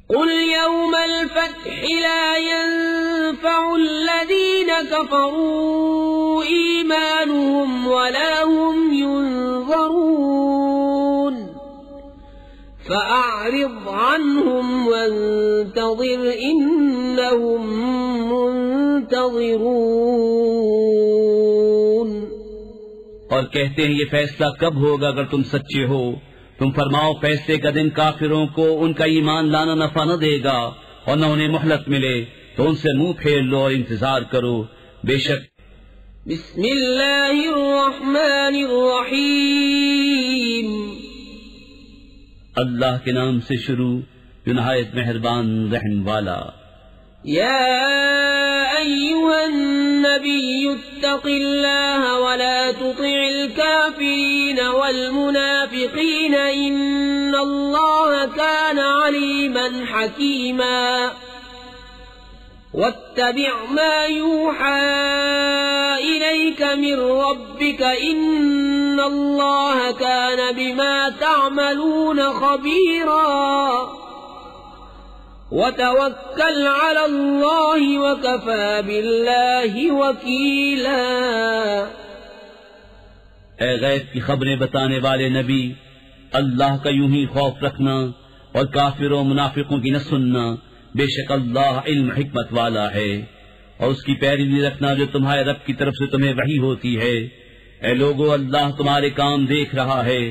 قُلْ يَوْمَ الْفَتْحِ لَا يَنفَعُ الَّذِينَ كَفَرُوا إِيمَانُهُمْ وَلَا هُمْ يُنظَرُونَ فَأَعْرِضْ عَنْهُمْ وَانتَظِرْ إِنَّهُمْ مُنتَظِرُونَ. اور کہتے ہیں یہ فیصلہ کب ہوگا اگر تم سچے ہو؟ تم فرماؤ فیصلے کا دن کافروں کو ان کا ایمان لانا نفع نہ دے گا اور نہ انہیں مہلت ملے، تو ان سے منہ پھیر لو اور انتظار کرو. بے شک بسم اللہ الرحمن الرحیم، اللہ کے نام سے شروع جو نہایت مہربان رحم والا. یا ایھا النبی اتق اللہ ولا تطع الكافرین والمنافقین ان اللہ کان علیما حکیما. واتبع ما یوحى إلیک من ربک ان اللہ کان بما تعملون خبیرا. وتوکل علی اللہ وکفی باللہ وکیلا. اے غیب کی خبریں بتانے والے نبی، اللہ کا یوں ہی خوف رکھنا اور کافروں منافقوں کی نہ سننا. بے شک اللہ علم حکمت والا ہے. اور اس کی پیروی رکھنا جو تمہارے رب کی طرف سے تمہیں وحی ہوتی ہے. اے لوگو، اللہ تمہارے کام دیکھ رہا ہے،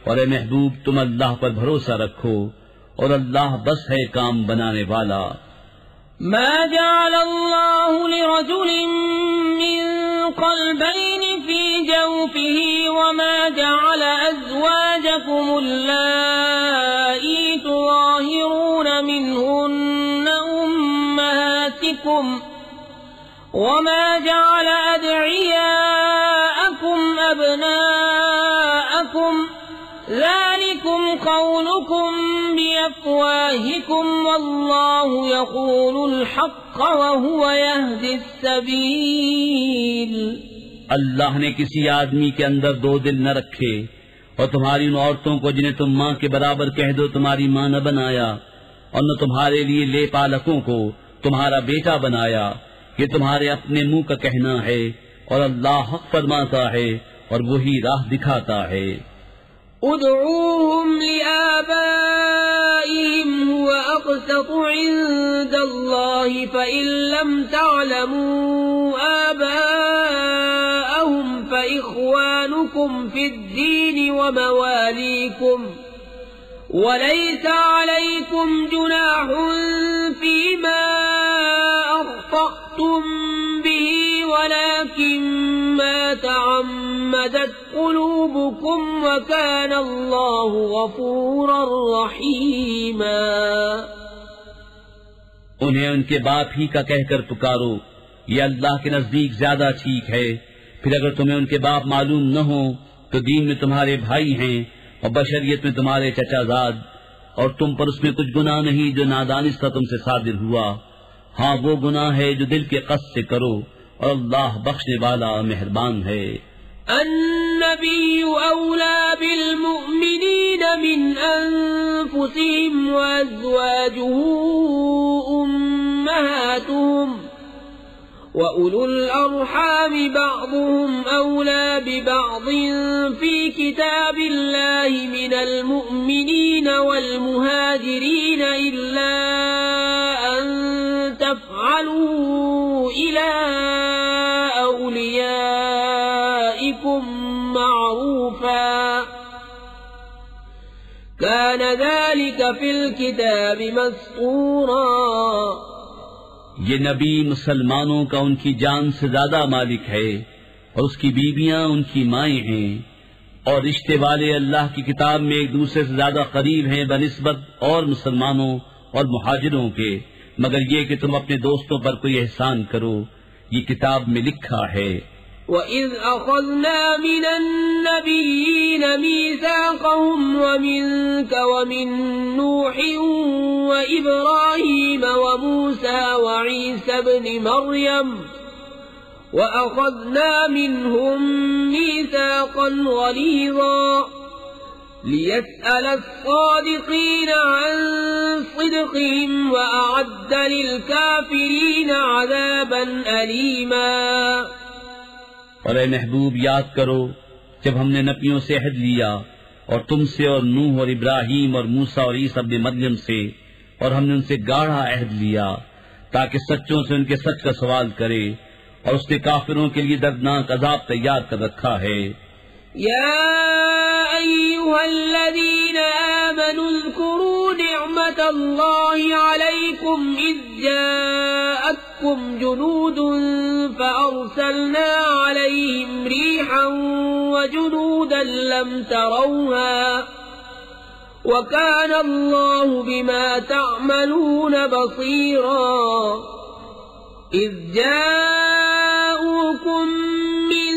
اور اے محبوب تم اللہ پر بھروسہ رکھو، اور اللہ بس ہے کام بنانے والا. ما جعل اللہ لرجل من قلبین فی جوفه وما جعل ازواجکم اللائی تظاہرون منہن امہاتکم وما جعل ادعیاءکم ابناءکم ذلكم قولكم بأفواهكم والله يقول الحق وهو يهدي السبيل. اللہ نے کسی آدمی کے اندر دو دل نہ رکھے، اور تمہاری ان عورتوں کو جنہیں تم ماں کے برابر کہہ دو تمہاری ماں نہ بنایا، اور نہ تمہارے لیے لے پالکوں کو تمہارا بیٹا بنایا. یہ تمہارے اپنے منہ کا کہنا ہے، اور اللہ حق فرماتا ہے اور وہی راہ دکھاتا ہے. ادعوهم لآبائهم هو أقسط عند الله فإن لم تعلموا آباءهم فإخوانكم في الدين ومواليكم وليس عليكم جناح فيما أخطأتم به ولكن ما تعمدت قلوبكم وكان الله غفورا رحيما. انہیں ان کے باپ ہی کا کہہ کر پکارو، یہ اللہ کے نزدیک زیادہ ٹھیک ہے. پھر اگر تمہیں ان کے باپ معلوم نہ ہو تو دین میں تمہارے بھائی ہیں اور بشریت میں تمہارے چچا زاد، اور تم پر اس میں کچھ گناہ نہیں جو نادانستہ تم سے صادر ہوا. ہاں وہ گناہ ہے جو دل کے قصد سے کرو، اور اللہ بخشنے والا مہربان ہے. النبي أولى بالمؤمنين من أنفسهم وأزواجه أمهاتهم وأولو الأرحام بعضهم أولى ببعض في كتاب الله من المؤمنين والمهاجرين إلا أن تفعلوا إلى أوليائكم في الكتاب مسطورا. یہ نبی مسلمانوں کا ان کی جان سے زیادہ مالک ہے اور اس کی بیویاں ان کی مائیں ہیں، اور رشتے والے اللہ کی کتاب میں ایک دوسرے سے زیادہ قریب ہیں بنسبت اور مسلمانوں اور مہاجروں کے، مگر یہ کہ تم اپنے دوستوں پر کوئی احسان کرو، یہ کتاب میں لکھا ہے. وَإِذْ أَخَذْنَا مِنَ النَّبِيِّينَ مِيثَاقَهُمْ وَمِنْكَ وَمِنْ نُوحٍ وَإِبْرَاهِيمَ وَمُوسَى وَعِيسَى ابْنِ مَرْيَمَ وَأَخَذْنَا مِنْهُمْ مِيثَاقًا غَلِيظًا لِيَسْأَلَ الصَّادِقِينَ عَنْ صِدْقِهِمْ وَأَعَدَّ لِلْكَافِرِينَ عَذَابًا أَلِيمًا. اور اے محبوب یاد کرو جب ہم نے نبیوں سے عہد لیا، اور تم سے اور نوح اور ابراہیم اور موسیٰ اور عیسیٰ ابن مریم سے، اور ہم نے ان سے گاڑھا عہد لیا تاکہ سچوں سے ان کے سچ کا سوال کرے، اور اس نے کافروں کے لیے دردناک عذاب تیار کر رکھا ہے. يا أيها الذين آمنوا اذكروا نعمة الله عليكم إذ جاءتكم جنود فأرسلنا عليهم ريحا وجنودا لم تروها وكان الله بما تعملون بصيرا. إذ جاءوكم من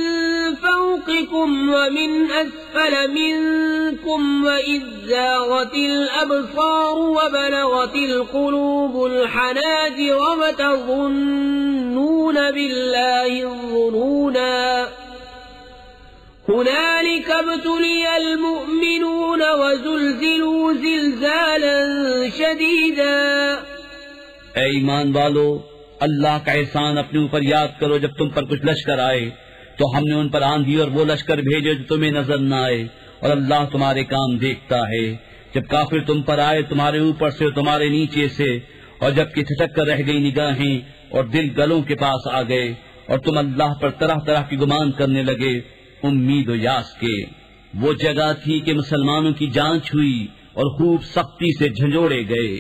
فوقكم ومن أسفل منكم وإذ زاغت الأبصار وبلغت القلوب الحناجر وتظنون بالله الظنونا. هنالك ابتلي المؤمنون وزلزلوا زلزالا شديدا. اے ایمان والو، اللہ کا احسان اپنے اوپر یاد کرو جب تم پر کچھ لشکر آئے تو ہم نے ان پر آندھی اور وہ لشکر بھیجے جو تمہیں نظر نہ آئے، اور اللہ تمہارے کام دیکھتا ہے. جب کافر تم پر آئے تمہارے اوپر سے اور تمہارے نیچے سے، اور جب کہ ٹھٹک کر رہ گئی نگاہیں اور دل گلوں کے پاس آ گئے، اور تم اللہ پر طرح طرح کی گمان کرنے لگے امید و یاس کے. وہ جگہ تھی کہ مسلمانوں کی جانچ ہوئی اور خوب سختی سے جھنجھوڑے گئے.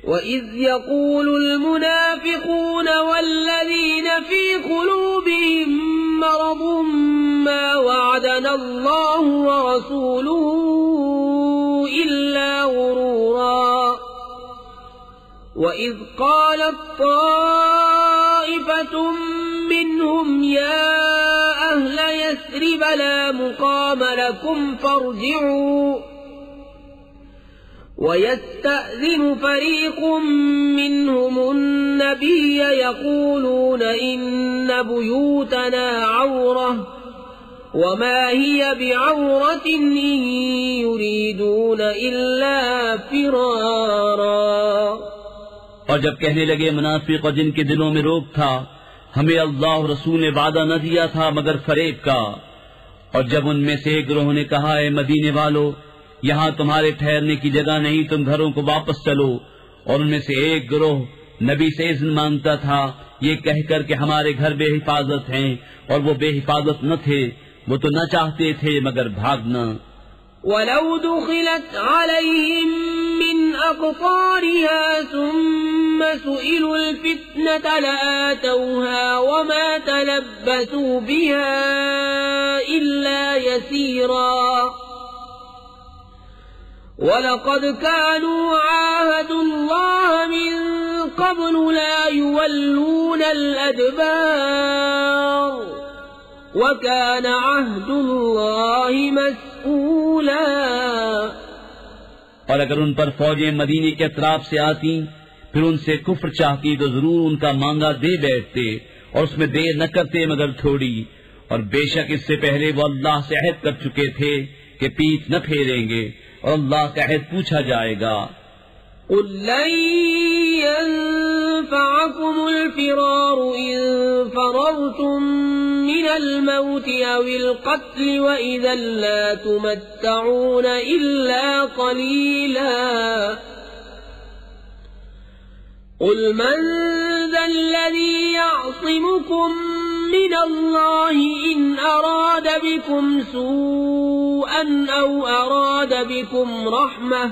وَإِذْ يَقُولُ الْمُنَافِقُونَ وَالَّذِينَ فِي قُلُوبِهِم مَّرَضٌ مَّا وَعَدَنَا اللَّهُ وَرَسُولُهُ إِلَّا غُرُورًا. وَإِذْ قَالَتْ طَائِفَةٌ مِّنْهُمْ يَا أَهْلَ يَثْرِبَ لَا مُقَامَ لَكُمْ فَارْجِعُوا وَيَسْتَأْذِنُ فَرِيقٌ مِّنْهُمُ النَّبِيَّ يَقُولُونَ إِنَّ بُيُوتَنَا عَوْرَةٌ وَمَا هِيَ بِعَوْرَةٍ إِن يُرِيدُونَ إِلَّا فِرَارًا. اور جب کہنے لگے منافق اور جن کے دلوں میں روگ تھا، ہمیں اللہ اور رسول نے وعدہ نہ دیا تھا مگر فریب کا. اور جب ان میں سے ایک گروہ نے کہا اے مدینے والو، یہاں تمہارے ٹھہرنے کی جگہ نہیں، تم گھروں کو واپس چلو، اور ان میں سے ایک گروہ نبی سے اذن مانگتا تھا یہ کہہ کر کہ ہمارے گھر بے حفاظت ہیں، اور وہ بے حفاظت نہ تھے، وہ تو نہ چاہتے تھے مگر بھاگنا. وَلَوْ دُخِلَتْ عَلَيْهِمْ مِنْ أَقْطَارِهَا ثُمَّ سُئِلُوا الْفِتْنَةَ لَآتَوْهَا وَمَا تَلَبَّثُوا بِهَا إِلَّا يَسِيرًا. وَلَقَدْ كَانُوا عَاهَدُوا اللَّهَ مِنْ قَبْلُ لَا يُوَلُّونَ الْأَدْبَارَ وَكَانَ عَهْدُ اللَّهِ مَسْئُولًا. اور اگر ان پر فوجیں مدینے کے اطراف سے آتی پھر ان سے کفر چاہتی تو ضرور ان کا مانگا دے بیٹھتے، اور اس میں دیر نہ کرتے مگر تھوڑی، اور بے شک اس سے پہلے وہ اللہ سے عہد کر چکے تھے کہ پیٹھ نہ پھیریں گے، اور اللہ کا عہد پوچھا جائے گا. قُل لَّن يَنفَعَكُمُ الْفِرَارُ إِن فَرَرْتُم مِّنَ الْمَوْتِ أَوِ الْقَتْلِ وَإِذًا لَّا تُمَتَّعُونَ إِلَّا قَلِيلًا. قُلْ مَن ذَا الَّذِي يَعْصِمُكُم مِّنَ اللَّهِ إِنْ أَرَادَ بِكُمْ سُوءًا أَوْ أَرَادَ بِكُمْ رَحْمَةً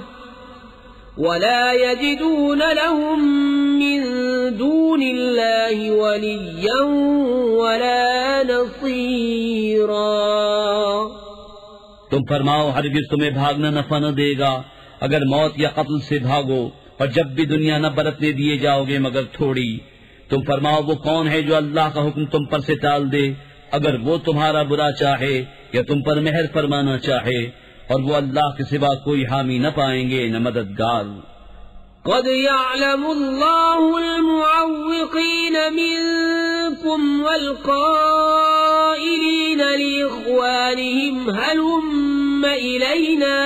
ولا يجدون لهم من دون الله وليا ولا نصيرا۔ تم فرماؤ ہرگز تمہیں بھاگنا نفع نہ دے گا اگر موت یا قتل سے بھاگو، اور جب بھی دنیا نہ برتنے دیے جاؤ گے مگر تھوڑی۔ تم فرماؤ وہ کون ہے جو اللہ کا حکم تم پر سے ٹال دے اگر وہ تمہارا برا چاہے یا تم پر مہر فرمانا چاہے، اور وہ اللہ کے سوا کوئی حامی نہ پائیں گے نہ مددگار۔ قد يعلم الله المعوقين منكم والقائلين لإخوانهم هلم إلينا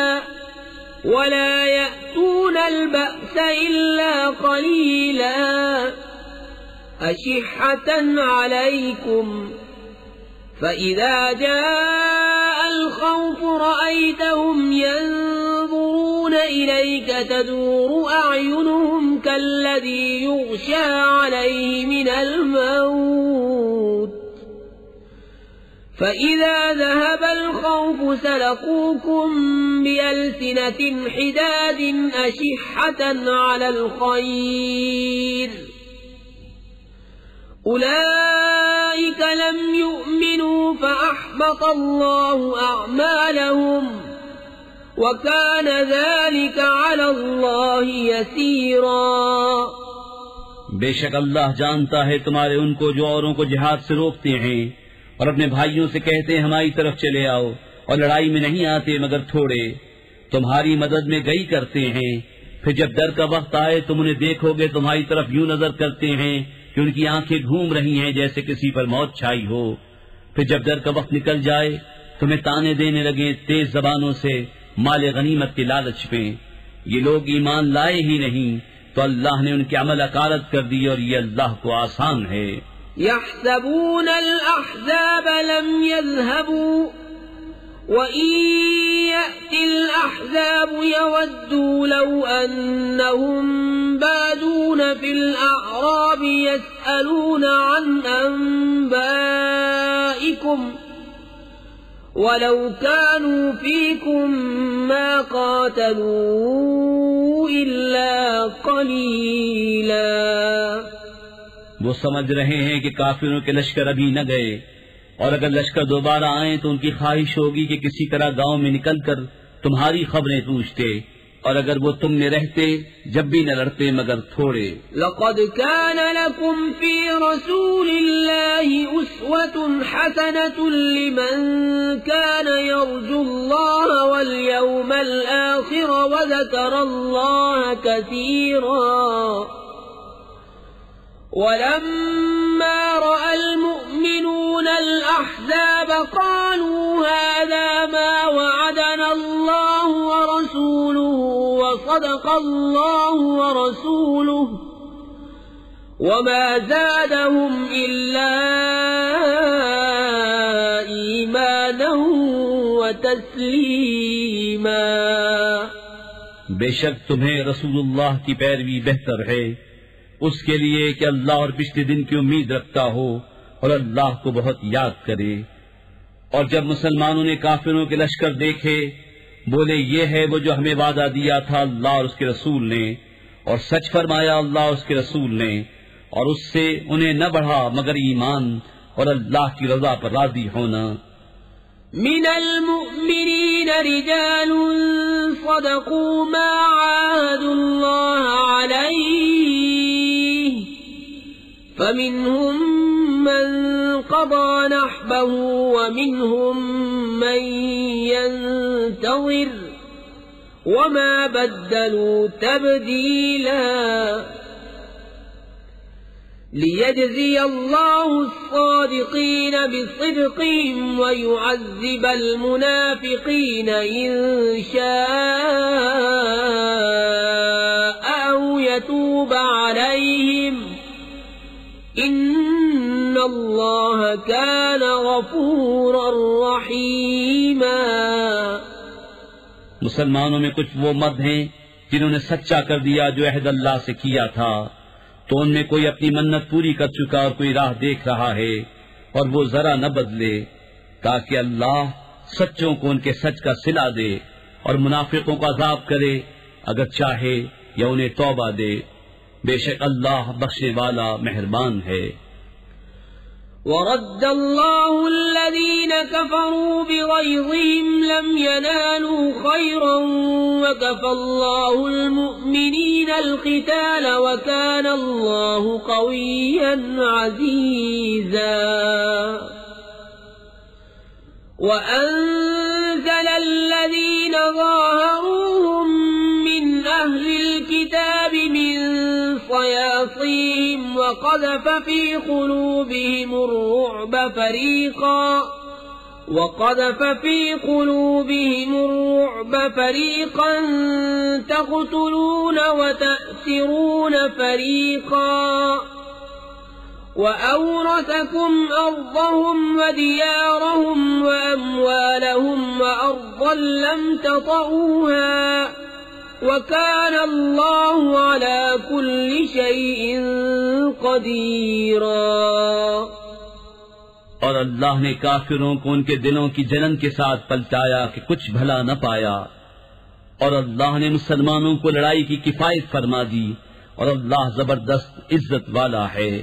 ولا يأتون البأس إلا قليلا أشحة عليكم فإذا جاء الخوف رأيتهم ينظرون إليك تدور أعينهم كالذي يغشى عليه من الموت فإذا ذهب الخوف سلقوكم بألسنة حداد أشحة على الخير أولئك لم يؤمنوا فأحبط الله أعمالهم وكان ذلك على الله يسيرا۔ بے شک اللہ جانتا ہے تمہارے ان کو جو اوروں کو جہاد سے روکتے ہیں اور اپنے بھائیوں سے کہتے ہیں ہماری طرف چلے آؤ، اور لڑائی میں نہیں آتے مگر تھوڑے، تمہاری مدد میں گئی کرتے ہیں، پھر جب ڈر کا وقت آئے تم انہیں دیکھو گے تمہاری طرف یوں نظر کرتے ہیں کہ ان کی آنکھیں گھوم رہی ہیں جیسے کسی پر موت چھائی ہو، پھر جب ڈر کا وقت نکل جائے تمہیں تانے دینے لگے تیز زبانوں سے مال غنیمت کے لالچ میں۔ یہ لوگ ایمان لائے ہی نہیں تو اللہ نے ان کے عمل اکارت کر دی، اور یہ اللہ کو آسان ہے۔ يحسبون الأحزاب لم يذهبوا وإن يأتي الأحزاب يودوا لو أنهم بادون في الأعراب يسألون عن أنبائكم ولو كانوا فيكم ما قاتلوا إلا قليلا۔ وہ سمجھ رہے ہیں کہ کافروں کے لشکر ابھی نہ گئے، اور اگر لشکر دوبارہ آئیں تو ان کی خواہش ہوگی کہ کسی طرح گاؤں میں نکل کر تمہاری خبریں پوچھتے، اور اگر وہ تم میں رہتے جب بھی نہ لڑتے مگر تھوڑے۔ لقد كان لكم في رسول الله أسوة حسنة لمن كان يرجو الله واليوم الآخر وذكر الله كثيرا۔ ولما رأى المؤمنون الأحزاب قالوا هذا ما وعدنا الله ورسوله وصدق الله ورسوله وما زادهم إلا إيمانا وتسليما۔ بے شک تمہیں رسول اللہ کی پیروی بہتر ہے اس کے لیے کہ اللہ اور پچھلے دن کی امید رکھتا ہو اور اللہ کو بہت یاد کرے۔ اور جب مسلمانوں نے کافروں کے لشکر دیکھے بولے یہ ہے وہ جو ہمیں وعدہ دیا تھا اللہ اور اس کے رسول نے، اور سچ فرمایا اللہ اور اس کے رسول نے، اور اس سے انہیں نہ بڑھا مگر ایمان اور اللہ کی رضا پر راضی ہونا۔ من المؤمنين رجال صدقوا ما عاهدوا الله عليه فمنهم من قضى نحبه ومنهم من ينتظر وما بدلوا تبديلا۔ ليجزي الله الصادقين بصدقهم ويعذب المنافقين إن شاء أو يتوب عليهم إن الله كان غفورا رحيما۔ مسلمانوں میں کچھ وہ مرد ہیں جنہوں نے سچا کر دیا جو عہد اللہ سے کیا تھا، تو ان میں کوئی اپنی منت پوری کر چکا اور کوئی راہ دیکھ رہا ہے، اور وہ ذرا نہ بدلے تاکہ اللہ سچوں کو ان کے سچ کا صلہ دے اور منافقوں کو عذاب کرے اگر چاہے یا انہیں توبہ دے، بے شک اللہ بخشنے والا مہربان ہے۔ ورد الله الذين كفروا بغيظهم لم ينالوا خيرا وكفى الله المؤمنين القتال وكان الله قويا عزيزا وأنزل الذين ظاهروهم من أهل الكتاب من صياصيهم وقذف في قلوبهم الرعب فريقا تقتلون وتأسرون فريقا وأورثكم أرضهم وديارهم وأموالهم وأرضا لم تطئوها وكان الله على كل شيء قديرا۔ اور اللہ نے کافروں کو ان کے دلوں کی جلن کے ساتھ پلٹایا کہ کچھ بھلا نہ پایا، اور اللہ نے مسلمانوں کو لڑائی کی کفایت فرما دی، اور اللہ زبردست عزت والا ہے۔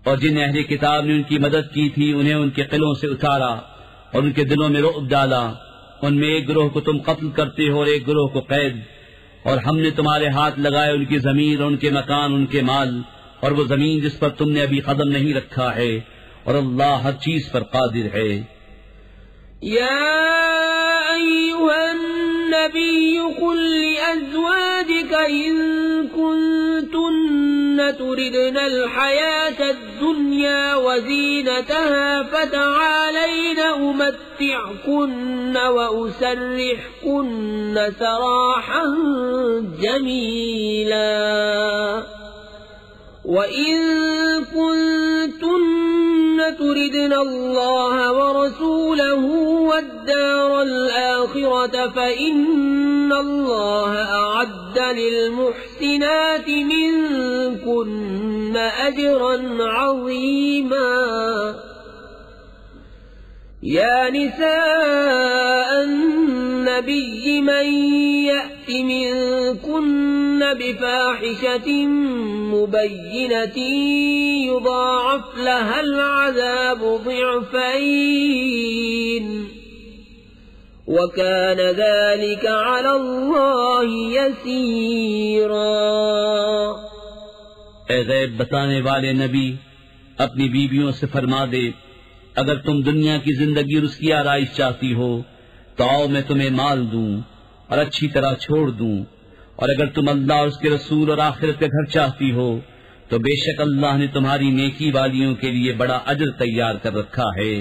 اور جن اہل کتاب نے ان کی مدد کی تھی انہیں ان کے قلعوں سے اتارا اور ان کے دلوں میں رعب ڈالا، ان میں ایک گروہ کو تم قتل کرتے ہو اور ایک گروہ کو قید، اور ہم نے تمہارے ہاتھ لگائے ان کی زمین اور ان کے مکان، ان کے مال، اور وہ زمین جس پر تم نے ابھی قدم نہیں رکھا ہے، اور اللہ ہر چیز پر قادر ہے۔ يا أيها النبي قل لأزواجك إن كنتن تردن الحياة الدنيا وزينتها فتعالين أمتعكن وأسرحكن سراحا جميلا وإن كنتن تردن الله ورسوله والدار الآخرة فإن الله أعد للمحسنات منكن أجرا عظيما۔ يا نساء النبي من يأت منكن بفاحشة مبينة يضاعف لها العذاب ضعفين وكان ذلك على الله يسيرا۔ اے غیب بتانے والے نبی، اپنی بیویوں سے فرما دے اگر تم دنیا کی زندگی اور اس کی آرائش چاہتی ہو تو آؤ میں تمہیں مال دوں اور اچھی طرح چھوڑ دوں، اور اگر تم اللہ اور اس کے رسول اور آخرت کا گھر چاہتی ہو تو بے شک اللہ نے تمہاری نیکی والیوں کے لیے بڑا اجر تیار کر رکھا ہے۔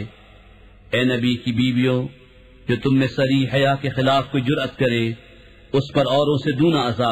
اے نبی کی بیویوں، جو تم میں صریح حیا کے خلاف کوئی جرأت کرے اس پر اوروں سے دونا عذاب